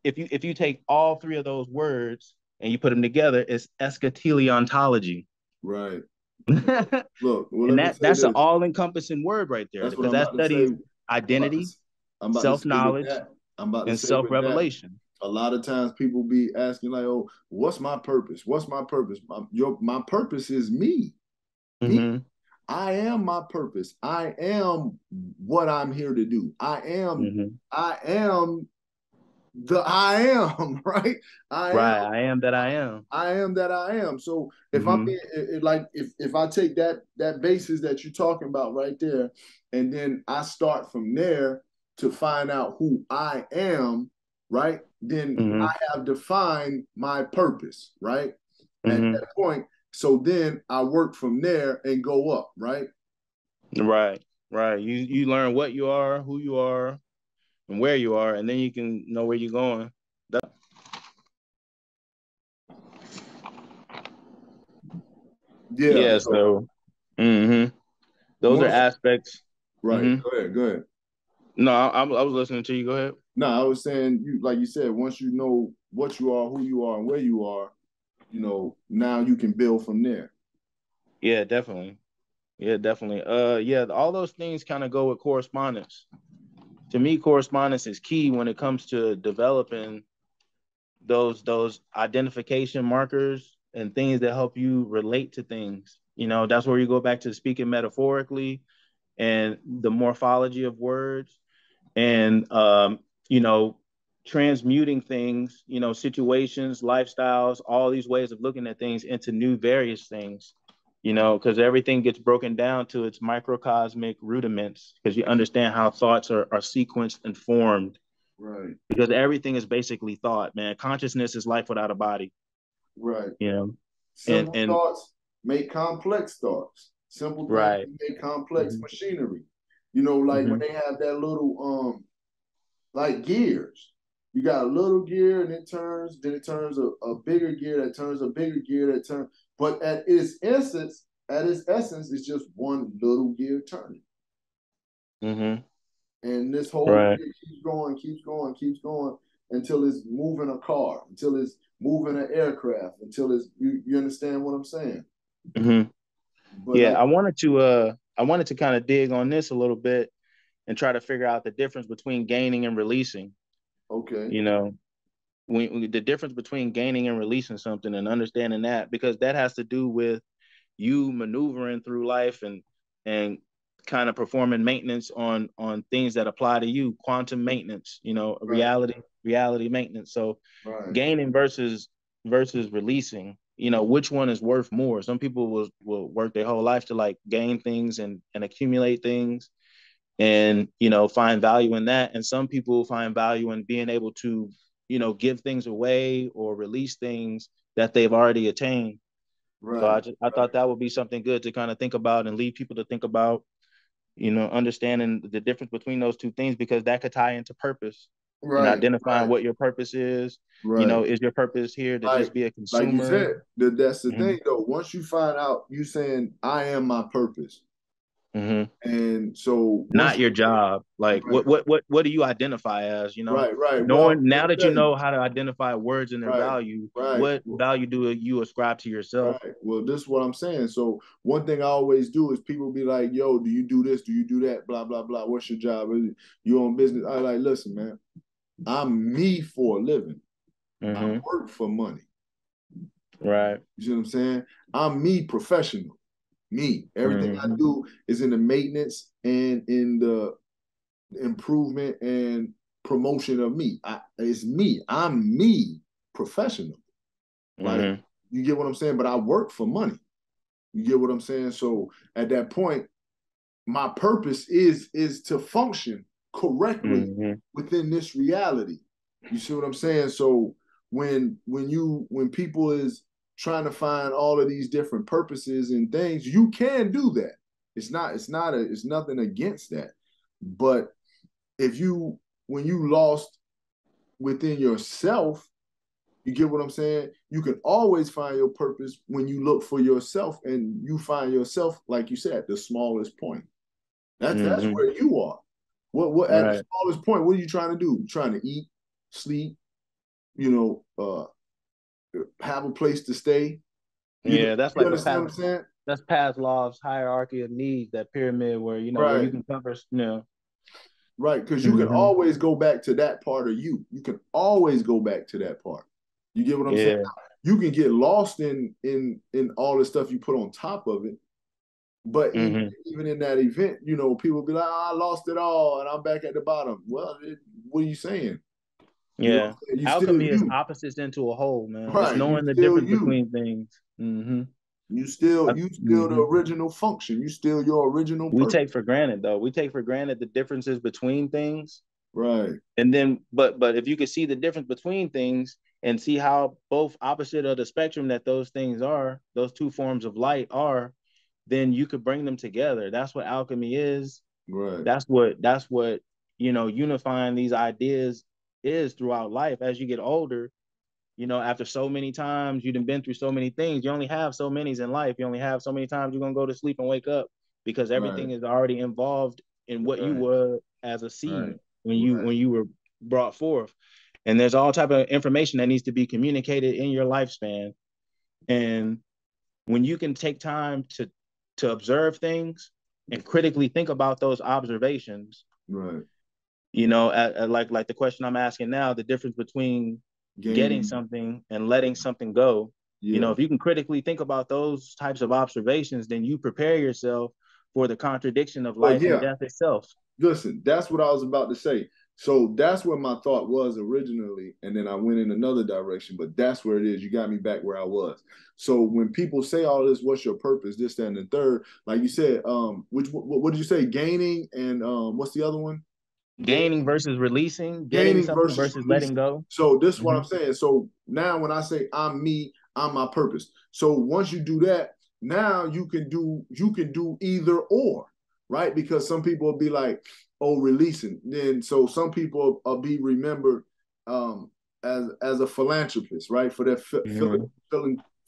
if you take all three of those words and you put them together, it's eschatology. Right. And Look, well, let me say that's an this. all-encompassing word right there, That's what because I'm that about to say. studies identity, I'm about to say with self-knowledge, that. I'm about to and say with that. self-revelation. A lot of times people be asking like, "Oh, what's my purpose? What's my purpose? My purpose is me. Me. Mm-hmm. I am my purpose. I am what I'm here to do. Mm-hmm. I am the I am, right? Right. I am that I am. I am that I am. So if I'm Mm-hmm. being like if I take that basis that you're talking about right there, and then I start from there to find out who I am, right? Then Mm-hmm. I have defined my purpose, right? At Mm-hmm. that point, so then I work from there and go up, right? Right. Right. You learn what you are, who you are, and where you are, and then you can know where you're going. Yeah. Yeah. So So, mm-hmm. Those are once, aspects. right? Mm-hmm. Go ahead. Go ahead. No, I was listening to you. Go ahead. No, I was saying you like you said, once you know what you are, who you are, and where you are, now you can build from there. Yeah, definitely. Yeah, definitely. Yeah, all those things kind of go with correspondence. To me, correspondence is key when it comes to developing those identification markers and things that help you relate to things. You know, that's where you go back to speaking metaphorically and the morphology of words, and you know, transmuting things, you know, situations, lifestyles, all these ways of looking at things into new various things, you know, because everything gets broken down to its microcosmic rudiments, because you understand how thoughts are sequenced and formed, Right, because everything is basically thought, man. Consciousness is life without a body, right. you know. and Simple and thoughts make complex thoughts. Simple things right. make complex Mm-hmm. machinery. Like when Mm-hmm. they have that little like gears. You got a little gear and then it turns a bigger gear that turns a bigger gear that turns, but at its essence, it's just one little gear turning. Mm-hmm. And this whole Right. gear keeps going, keeps going, keeps going until it's moving a car, until it's moving an aircraft, until it's you understand what I'm saying? Mm-hmm. But Yeah, like, I wanted to kind of dig on this a little bit and try to figure out the difference between gaining and releasing. okay, You know, the difference between gaining and releasing something, and understanding that, because that has to do with you maneuvering through life and kind of performing maintenance on things that apply to you, quantum maintenance, you know, right, reality maintenance. So right, gaining versus releasing, you know, which one is worth more? Some people will work their whole life to like gain things and accumulate things, and you know, find value in that, and some people find value in being able to, you know, give things away or release things that they've already attained. So right, I right, thought that would be something good to kind of think about and lead people to think about, you know, understanding the difference between those two things, because that could tie into purpose and right, identifying right, what your purpose is. You right. know, is your purpose here to Like just be a like you consumer? said, that's the Mm-hmm. thing though. Once you find out, you saying I am my purpose, Mm-hmm. and so once Not your job. Like right, what do you identify as? You know, right, right. Well, knowing let now me that you tell you, know how to identify words and their right, value, right. what value do you ascribe to yourself? Right. Well, this is what I'm saying. So one thing I always do is people be like, "Yo, do you do this? Do you do that? Blah blah blah. What's your job? You own business?" I like, listen, man. I'm me for a living. I Mm-hmm. work for money. Right. You see what I'm saying? I'm me professional. Me. Everything I Mm-hmm. do is in the maintenance and in the improvement and promotion of me. It's me. I'm me professional. Like Mm-hmm. you get what I'm saying? But I work for money. You get what I'm saying? So at that point, my purpose is to function correctly within this reality. You see what I'm saying? So when people is trying to find all of these different purposes and things, you can do that. It's nothing against that. But if you when you lost within yourself, you get what I'm saying? You can always find your purpose when you look for yourself, and you find yourself, like you said, at the smallest point. That's where you are. What at the smallest point, what are you trying to do? You're trying to eat, sleep, have a place to stay. That's you like understand what I'm saying? that's Pavlov's hierarchy of needs, that pyramid where where you can cover, Right, because you can always go back to that part of you. You can always go back to that part. You get what I'm saying? You can get lost in all the stuff you put on top of it. But even in that event, people be like, I lost it all and I'm back at the bottom. Well, what are you saying? Yeah. Alchemy is opposites into a whole, man. Right. It's knowing the difference between things. You still the original function. You still your original purpose. We take for granted, though. We take for granted the differences between things. Right. And then, but if you could see the difference between things and see how both opposite of the spectrum that those things are, those two forms of light are, then you could bring them together. That's what alchemy is. Right. That's what unifying these ideas is throughout life. As you get older, after so many times you've been through so many things, you only have so many in life. You only have so many times you're gonna go to sleep and wake up, because everything is already involved in what you were as a seed when you were brought forth. And there's all type of information that needs to be communicated in your lifespan. And when you can take time to observe things and critically think about those observations, right? Like the question I'm asking now, the difference between getting something and letting something go. If you can critically think about those types of observations, then you prepare yourself for the contradiction of life and death itself. Listen, that's what I was about to say. So that's where my thought was originally, and then I went in another direction, but that's where it is. You got me back where I was. So when people say all this, what's your purpose, this, that, and the third, like you said, what did you say? Gaining and what's the other one? Gaining versus releasing, getting something versus letting go. So this is what I'm saying. So now when I say I'm me, I'm my purpose. So once you do that, now you can do either or, right? Because some people will be like, oh, releasing. Then so some people will be remembered as a philanthropist, right? For their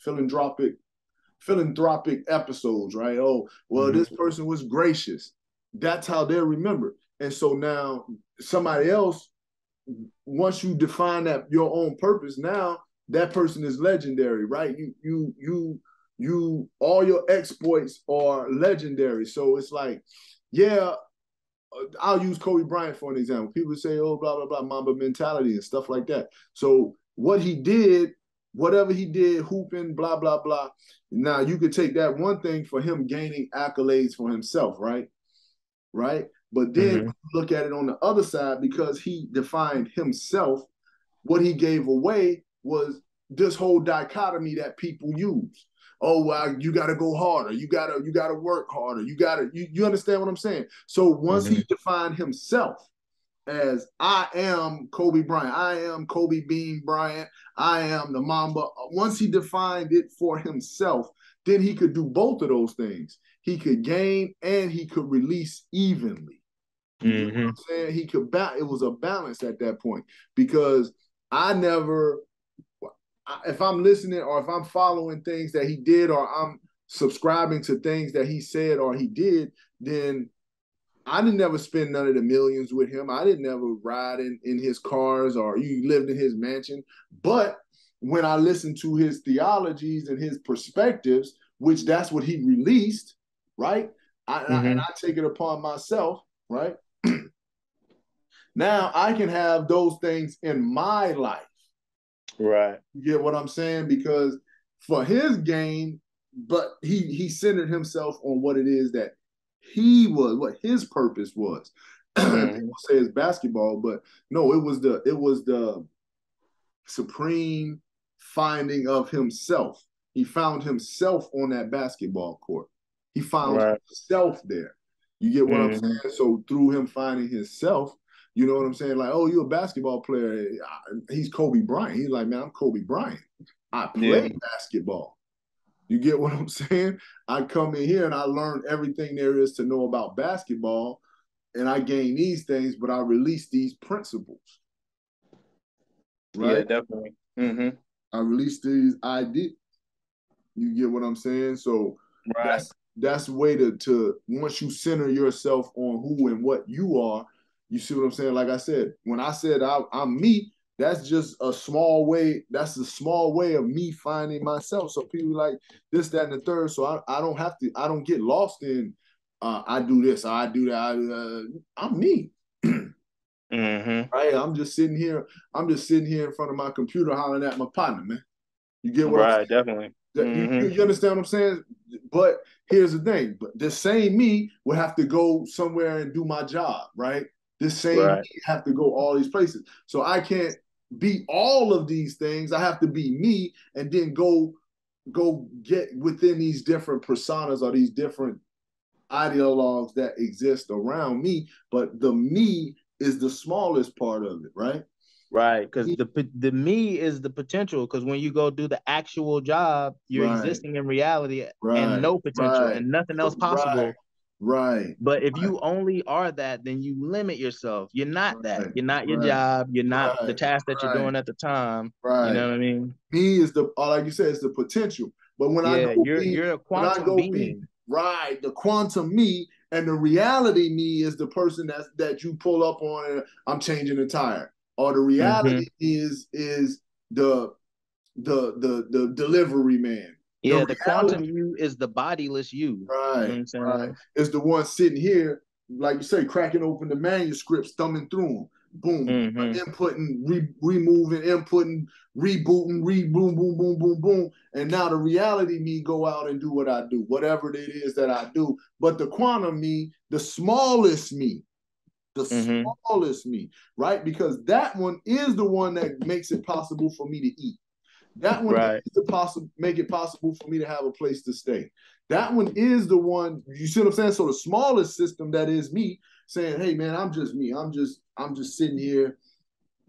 philanthropic episodes, right? Oh, well, this person was gracious. That's how they're remembered. And so now somebody else, once you define that your own purpose, now that person is legendary, right? You all your exploits are legendary. So it's like, I'll use Kobe Bryant for an example. People say, oh, blah, blah, blah, Mamba mentality and stuff like that. So what he did, whatever he did, hooping, blah, blah, blah. Now you could take that one thing for him gaining accolades for himself, right? Right? But then look at it on the other side, because he defined himself, what he gave away was this whole dichotomy that people use. Oh, well, you got to go harder. You got to work harder. You understand what I'm saying? So once he defined himself as I am Kobe Bryant, I am Kobe Bean Bryant, I am the Mamba. Once he defined it for himself, then he could do both of those things. He could gain and he could release evenly. You get what I'm saying? He could it was a balance at that point, because if I'm listening or if I'm following things that he did, or I'm subscribing to things that he said or he did, then I didn't never spend none of the millions with him. I didn't never ride in his cars or you lived in his mansion. But when I listened to his theologies and his perspectives, which that's what he released, right? And I take it upon myself, right? Now I can have those things in my life. Right. You get what I'm saying? Because for his gain, but he centered himself on what it is that he was, what his purpose was. People say it's basketball, but no, it was the supreme finding of himself. He found himself on that basketball court. He found himself there. You get what I'm Mm-hmm. saying? So through him finding himself, you know what I'm saying? Like, oh, you're a basketball player. He's Kobe Bryant. He's like, man, I'm Kobe Bryant. I Yeah. play basketball. You get what I'm saying? I come in here and I learn everything there is to know about basketball, and I gain these things, but I release these principles, Yeah, right? definitely. Mm-hmm. I release these ideas. You get what I'm saying? So Right. that's the way to once you center yourself on who and what you are, you see what I'm saying? Like I said, when I said I'm me, that's just a small way. That's a small way of me finding myself. So people like this, that, and the third. So I don't have to. I don't get lost in. I do this. I do that. I'm me. Mm-hmm. Right? I'm just sitting here. I'm just sitting here in front of my computer hollering at my partner, man. You get what I'm Right, definitely. saying? Mm-hmm. You understand what I'm saying? But here's the thing: but the same me would have to go somewhere and do my job, right? This same Right. me have to go all these places. So I can't be all of these things. I have to be me, and then go get within these different personas or these different ideologues that exist around me. But the me is the smallest part of it, right? Right, because the me is the potential. Because when you go do the actual job, you're Right, existing in reality and right, no potential right, and nothing else right, possible. right, But if right, you only are that, then you limit yourself. You're not that. right, You're not your right, job. You're not the right, task that you're right, doing at the time. You right. know what I mean? Me is the like you said, it's the potential. But Yeah, you're a when I quantum go be being. right, the quantum me and the reality me is the person that you pull up on and I'm changing the tire. Or the Hmm. reality is the the delivery man. The Yeah, the quantum reality, you is the bodiless you. You know right, what I'm right, saying? is the one sitting here, like you say, cracking open the manuscripts, thumbing through them. Boom, Hmm. inputting, removing, inputting, rebooting, boom, boom, boom, boom, boom. And now the reality me go out and do what I do, whatever it is that I do. But the quantum me, the Hmm. smallest me, right? Because that one is the one that makes it possible for me to eat. That one Right. is the possible make it possible for me to have a place to stay. That one is the one, you see what I'm saying? So the smallest system that is me saying, hey man, I'm just me. I'm just sitting here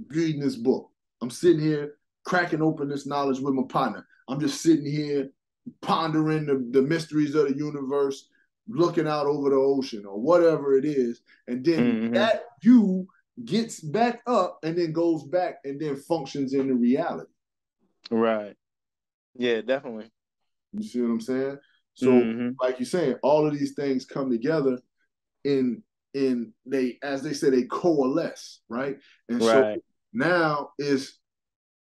reading this book. I'm sitting here cracking open this knowledge with my partner. I'm just sitting here pondering the mysteries of the universe, looking out over the ocean or whatever it is. And then Hmm. that you gets back up and then goes back and then functions in the reality. Right. Yeah, definitely. You see what I'm saying? So, Hmm. like you're saying, all of these things come together in they, as they say, they coalesce, right? And so Right. now is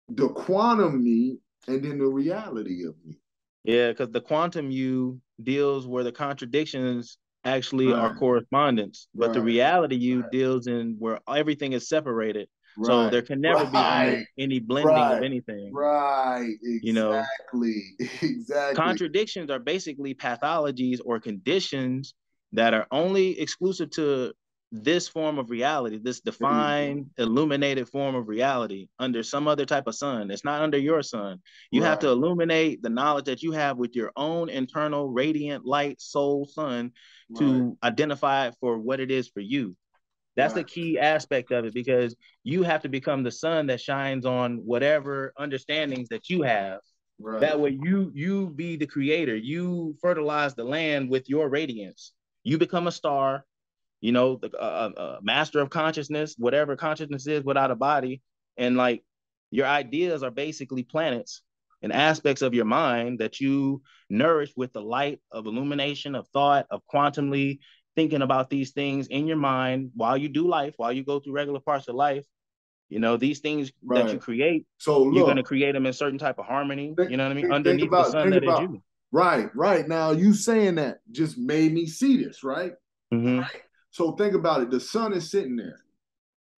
the quantum me and then the reality of me. Yeah, because the quantum you deals where the contradictions actually are Right, correspondence, but the right, reality you right, deals in where everything is separated. So right, there can never be right, any blending of right, anything. right. You know, Exactly, exactly. contradictions are basically pathologies or conditions that are only exclusive to this form of reality, this There you go. defined, illuminated form of reality under some other type of sun. It's not under your sun. You have to Right, illuminate the knowledge that you have with your own internal radiant light soul sun right, to identify it for what it is for you. That's the right, key aspect of it because you have to become the sun that shines on whatever understandings that you have. right, That way you be the creator. You fertilize the land with your radiance. You become a star, you know, the master of consciousness, whatever consciousness is without a body. And like your ideas are basically planets and aspects of your mind that you nourish with the light of illumination, of thought, of quantumly thinking about these things in your mind while you do life, while you go through regular parts of life. You know, these things that you right. create, So you're going to look, create them in certain type of harmony. think, You know what I mean? think Underneath the about sun think that is about you. right, right. Now you saying that just made me see this, right? Mm-hmm. Right. So think about it. The sun is sitting there.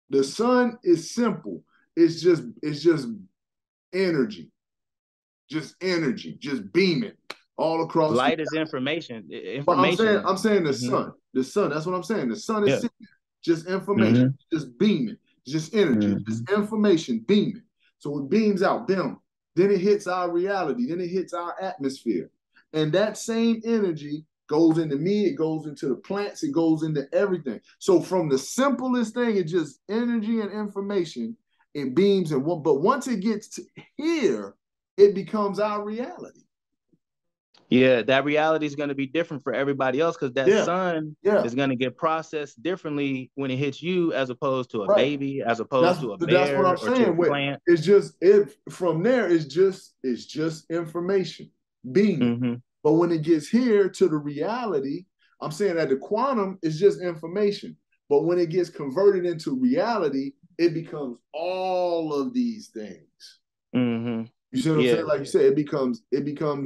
The sun is simple. It's just energy, just beaming all across the. Light is information. But Information. I'm saying Mm-hmm. the sun. That's what I'm saying. The sun is Yeah. sitting there, just information, Mm-hmm. just beaming, just energy, Mm-hmm. just information beaming. So it beams out, boom. Then it hits our reality. Then it hits our atmosphere, and that same energy goes into me, it goes into the plants, it goes into everything. So from the simplest thing, it's just energy and information, it beams and one, but once it gets to here, it becomes our reality. Yeah, that reality is going to be different for everybody else because that Yeah, sun yeah, is going to get processed differently when it hits you as opposed to a right. baby, as opposed to a That's what I'm bear or to a saying. plant. It's just it from there. It's just information beaming. Mm-hmm. But when it gets here to the reality, I'm saying that the quantum is just information. But when it gets converted into reality, it becomes all of these things. Mm-hmm. You see what I'm Yeah, saying? Like you said, it becomes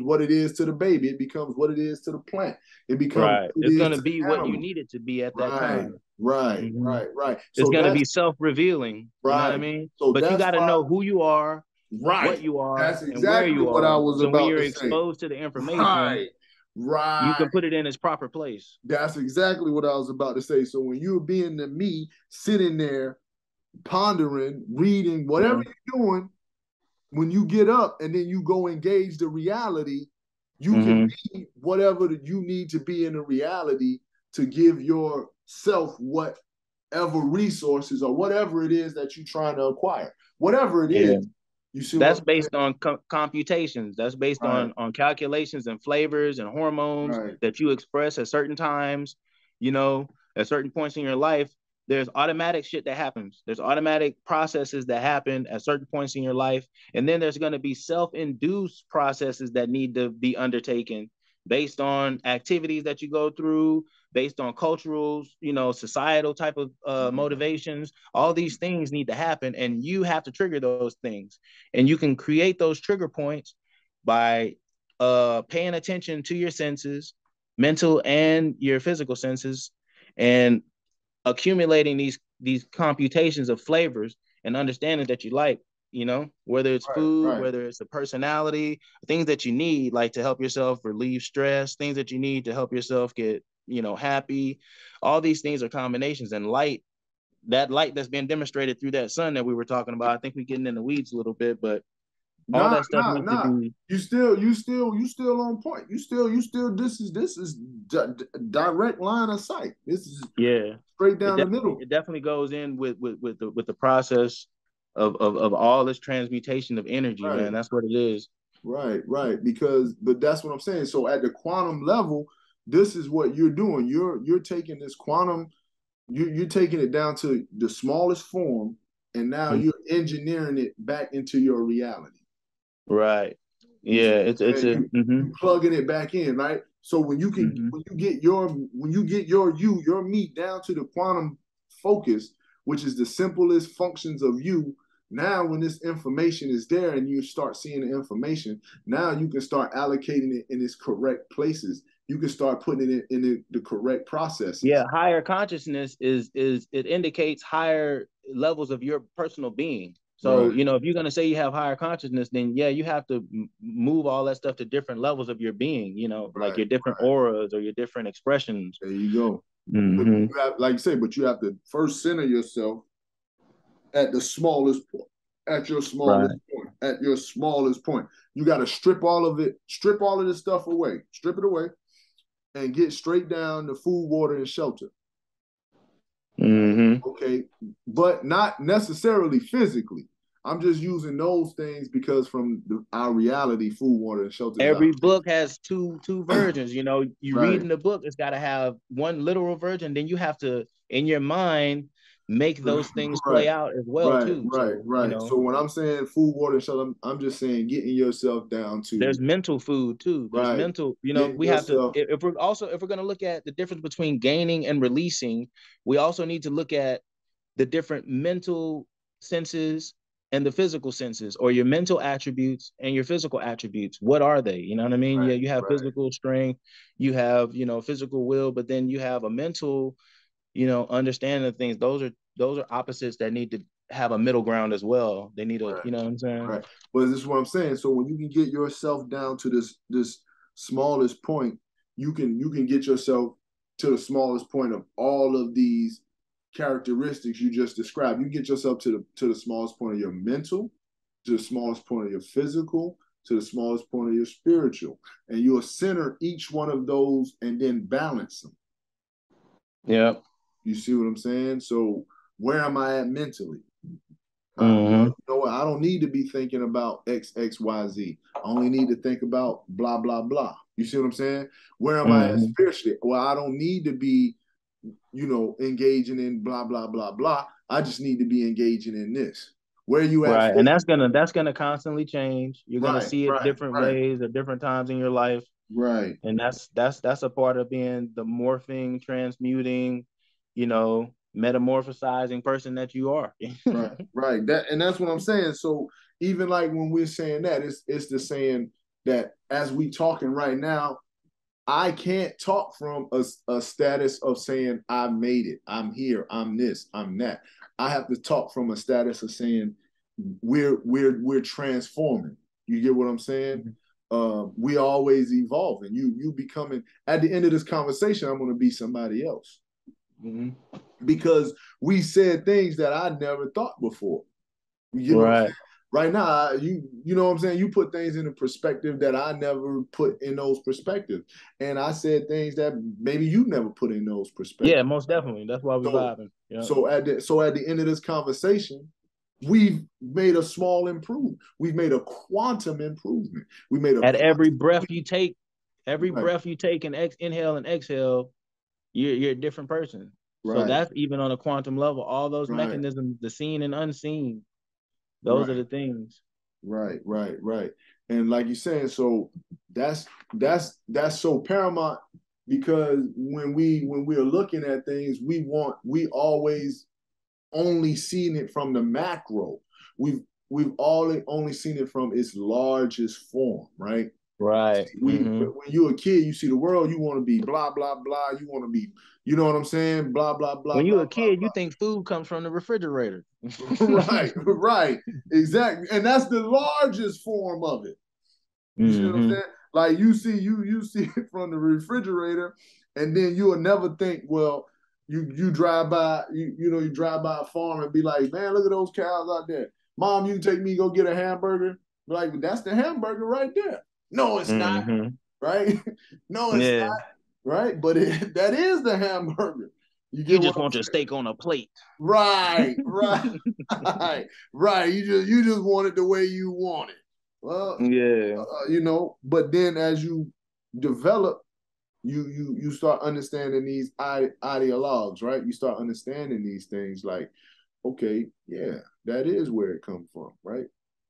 what it is to the baby. It becomes what it is to the plant. It becomes right. what it It's is going to to be the what you animal. need it to be at that Right, time. right, Mm-hmm. right, right. It's So going to that's be self-revealing. You know what I right. mean? So But you that's got to why know who you are, right. what you are, That's and where exactly you what I are. was So when about you're to say. exposed to the information, Right. you Right. can put it in its proper place. That's exactly what I was about to say. So when you're being the me, sitting there, pondering, reading, whatever Mm-hmm. you're doing, when you get up and then you go engage the reality, you can Mm-hmm. be whatever you need to be in the reality to give yourself whatever resources or whatever it is that you're trying to acquire. Whatever it Yeah. is, you see what That's I'm saying? based on computations. That's based Right, on calculations and flavors and hormones right. that you express at certain times. You know, at certain points in your life, there's automatic shit that happens. There's automatic processes that happen at certain points in your life, and then there's going to be self-induced processes that need to be undertaken based on activities that you go through, based on cultural, societal type of motivations. All these things need to happen, and you have to trigger those things. And you can create those trigger points by paying attention to your senses, mental and your physical senses, and accumulating these computations of flavors and understanding that you like, whether it's Right, food, right. whether it's a personality, things that you need, like to help yourself relieve stress, things that you need to help yourself get, happy. All these things are combinations, and that light that's been demonstrated through that sun that we were talking about. I think we're getting in the weeds a little bit, but all Nah, that stuff nah, needs to nah. be. You still on point. You still. This is direct line of sight. This is Yeah, straight it down the definitely middle. it definitely goes in with the process of all this transmutation of energy, Right, man. That's what it is. right, right. But that's what I'm saying. So at the quantum level, this is what you're doing. You're taking this quantum. You're taking it down to the smallest form, and now Mhm. you're engineering it back into your reality. Right. You see Yeah, what I'm it's saying? a You plugging it back in, right? So when you get your meat down to the quantum focus, which is the simplest functions of you, now when this information is there and you start seeing the information, now you can start allocating it in its correct places. You can start putting it in the correct yeah, processes. higher consciousness is it indicates higher levels of your personal being. So, Right. if you're going to say you have higher consciousness, then yeah, you have to move all that stuff to different levels of your being, like Right. your different auras or your different expressions. There you go. But Mm-hmm. you have, like you say, but you have to first center yourself at the smallest point, at your smallest Right. point, at your smallest point. You got to strip all of this stuff away, strip it away, and get straight down to food, water, and shelter. Mm-hmm. Okay, but not necessarily physically. I'm just using those things because from our reality, food, water, and shelter is our Every book has two versions. You read right, in the book, it's got to have one literal version. Then you have to, in your mind, make those things play right, out as well right, too. right, So, right. So when I'm saying food, water, and shelter, I'm just saying getting yourself down to there's mental food too. There's right, mental, getting we have to, yourself if we're going to look at the difference between gaining and releasing, we also need to look at the different mental senses and the physical senses, or your mental attributes and your physical attributes. What are they? You know what I mean? right, Yeah, you have right, physical strength, you have, physical will, but then you have a mental, understanding of things. Those are opposites that need to have a middle ground as well. They need a, right. you know what I'm saying? Right. But this is what I'm saying. So when you can get yourself down to this smallest point, you can get yourself to the smallest point of all of these characteristics you just described. You get yourself to the smallest point of your mental, to the smallest point of your physical, to the smallest point of your spiritual. And you'll center each one of those and then balance them. Yeah. You see what I'm saying? So where am I at mentally? Well, Mm-hmm. you know what? I don't need to be thinking about X, X, Y, Z. I only need to think about blah, blah, blah. You see what I'm saying? Where am I at Mm-hmm. spiritually? Well, I don't need to be, engaging in blah, blah, blah, blah. I just need to be engaging in this. Where you at? Right. And that's gonna constantly change. You're gonna Right, see it right, different right, ways at different times in your life. right, And that's a part of being the morphing, transmuting, metamorphosizing person that you are. right, right. That's what I'm saying. So even like when we're saying that, it's the saying that as we talking right now, I can't talk from a status of saying I made it, I'm here, I'm this, I'm that. I have to talk from a status of saying we're transforming. You get what I'm saying? We always evolving. You becoming at the end of this conversation, I'm going to be somebody else Mm-hmm. because we said things that I never thought before. You get what I'm Right. saying? Right now, you know what I'm saying? You put things in a perspective that I never put in those perspectives. And I said things that maybe you never put in those Yeah, perspectives. most definitely. That's why we So vibing. Yeah. so at the end of this conversation, we've made a small improvement. We've made a quantum improvement. We made a At every quantum breath you take, right, and inhale and exhale, you're a different person. So right, that's even on a quantum level. All those right, mechanisms, the seen and unseen, those are right, the things. right, right, right. And like you're saying, so that's so paramount because when we're looking at things, we always only seen it from the macro. We've only seen it from its largest form, right? Right. Mm-hmm. When you're a kid, you see the world, you want to be blah blah blah. You want to be, you know what I'm saying? Blah blah blah When blah you're a blah kid, you think food comes from the refrigerator. blah. Right, right, exactly, and that's the largest form of it. You see what I'm Mm-hmm. saying? Like you see it from the refrigerator, and then you will never think, well, you drive by, you drive by a farm and be like, man, look at those cows out there. Mom, you can take me go get a hamburger. Like, that's the hamburger right there. No, it's not, Mm-hmm. right? No, it's not, Yeah. right? But that is the hamburger. You You get what just I'm want your saying? steak on a plate. Right, right, right. You just want it the way you want it. Well, Yeah. but then as you develop, you start understanding these ideologues, right? You start understanding these things like, okay, yeah, that is where it comes from, right?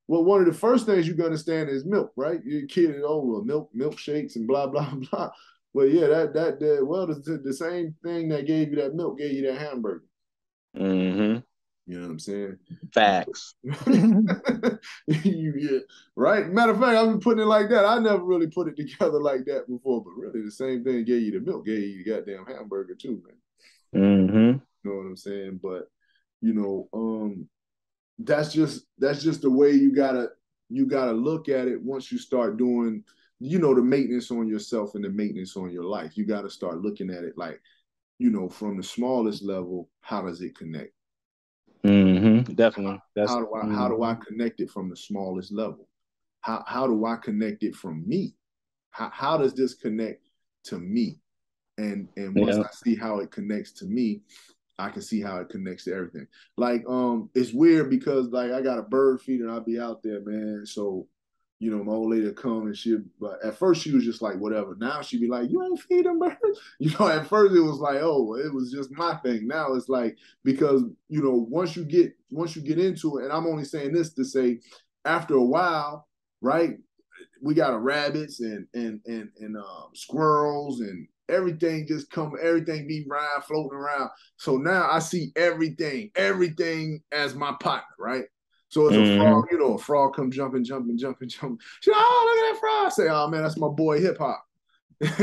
Well, one of the first things you can understand is milk, right? You're a kid, oh, well, milkshakes and blah blah blah. Well, yeah, the same thing that gave you that milk gave you that hamburger. Mm-hmm. You know what I'm saying? Facts. Yeah, right. Matter of fact, I've been putting it like that. I never really put it together like that before, but really the same thing gave you the milk, gave you the goddamn hamburger too, man. Mm-hmm. You know what I'm saying? But you know, that's just the way you gotta look at it once you start doing, the maintenance on yourself and the maintenance on your life. You gotta start looking at it like, from the smallest level, how does it connect? Mm-hmm. Definitely. How That's do I how do I mm-hmm. connect it from the smallest level? How do I connect it from me? How does this connect to me? And once Yeah. I see how it connects to me, I can see how it connects to everything. Like, it's weird because like I got a bird feeder and I'll be out there, man. So, my old lady would come and but at first she was just like, whatever. Now she'd be like, you ain't feed them birds. At first it was like, oh, it was just my thing. Now it's like, because, once you get into it, and I'm only saying this to say, after a while, right? We got rabbits and squirrels and everything be around, floating around. So now I see everything as my partner, right? So it's a frog, Mm-hmm. a frog come jumping. She, oh, look at that frog. I say, oh man, that's my boy hip hop.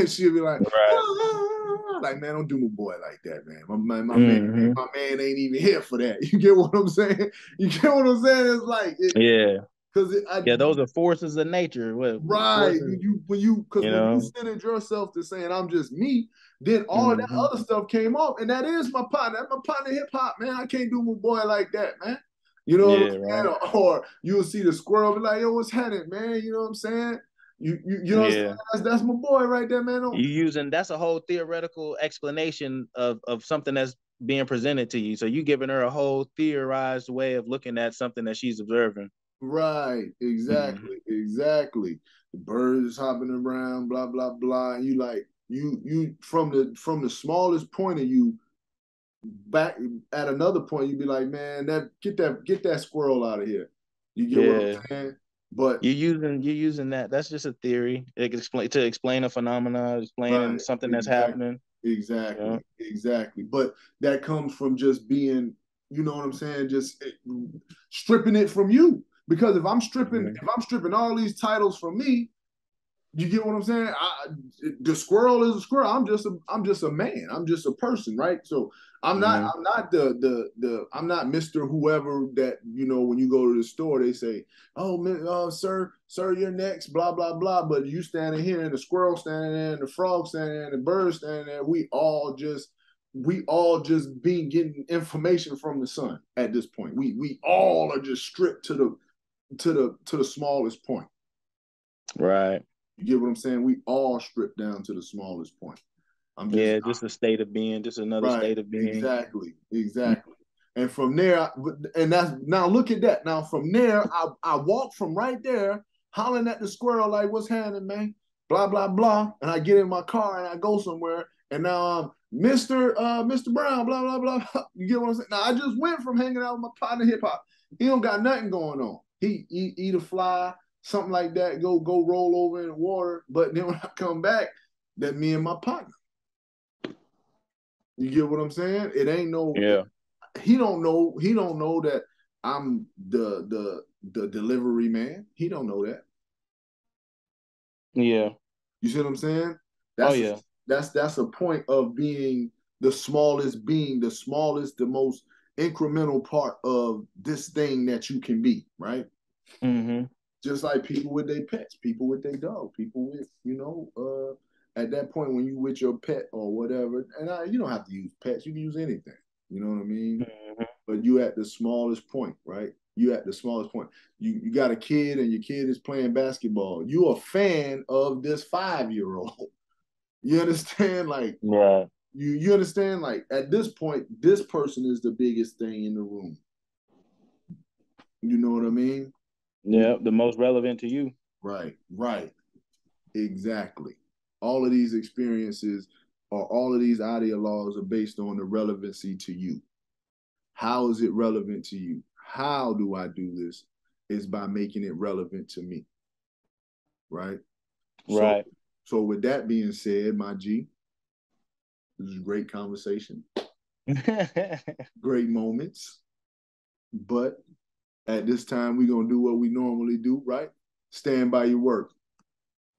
She'll be like, Right. like, man, don't do my boy like that, man. My man, Mm-hmm. my man ain't even here for that. You get what I'm saying? You get what I'm saying? It's like Yeah. because Yeah, those are forces of nature. What right. forces, Because you when you know? centered yourself to saying I'm just me, then all that Mm-hmm. other stuff came off, and that is my partner. That's my partner hip hop, man. I can't do my boy like that, man. You know what Yeah, I'm right. saying? Or you'll see the squirrel be like, yo, what's happening, man? You know what I'm saying? You know what I'm saying? Yeah. That's my boy right there, man. You using that's a whole theoretical explanation of something that's being presented to you. So you giving her a whole theorized way of looking at something that she's observing. Right, Mm-hmm. exactly. The birds hopping around, blah blah blah. And you like you from the smallest point of you back at another point, you'd be like, man, get that squirrel out of here. You get what Yeah. I'm saying? But You're using that. That's just a theory. It can explain a phenomena, explaining right, something that's exactly, happening. Yeah. exactly. But that comes from just being, you know what I'm saying, just stripping it from you. Because Mm-hmm. if I'm stripping all these titles from me, you get what I'm saying? The squirrel is a squirrel. I'm just a man. I'm just a person, right? So Mm-hmm. I'm not I'm not Mr. Whoever that, you know, when you go to the store they say, oh, sir, you're next, blah blah blah. But you standing here and the squirrel standing there and the frog standing there and the bird standing there. We all just been getting information from the sun at this point. We all are just stripped to the smallest point. Right. You get what I'm saying? We all strip down to the smallest point. I'm just Yeah, just a state of being, just another right. state of being. Exactly. And from there, and that's now look at that. Now from there, I walk from right there, hollering at the squirrel like, "What's happening, man?" Blah blah blah. And I get in my car and I go somewhere. And now I'm Mr. Brown. Blah blah blah. You get what I'm saying? Now I just went from hanging out with my partner hip hop. He don't got nothing going on. He eat a fly, something like that. Go roll over in the water. But then when I come back, that me and my partner. You get what I'm saying? It ain't no. Yeah. He don't know. He don't know that I'm the delivery man. He don't know that. Yeah. You see what I'm saying? Oh That's yeah. that's a point of being the smallest, the most incremental part of this thing that you can be, right? Mm-hmm. Just like people with their pets, people with their dog, people with, at that point when you with your pet or whatever, and you don't have to use pets, you can use anything. You know what I mean? Mm-hmm. But you at the smallest point, right? You at the smallest point. You got a kid and your kid is playing basketball. You a fan of this 5-year-old. You understand? Like Right. you understand? Like at this point, this person is the biggest thing in the room. You know what I mean? You Yeah. The most relevant to you. right. Exactly. All of these experiences or all of these ideologues are based on the relevancy to you. How is it relevant to you? How do I do this? Is by making it relevant to me. Right. So Right. so with that being said, my G, this is a great conversation, great moments. But at this time, we're gonna do what we normally do, right? Stand by your work.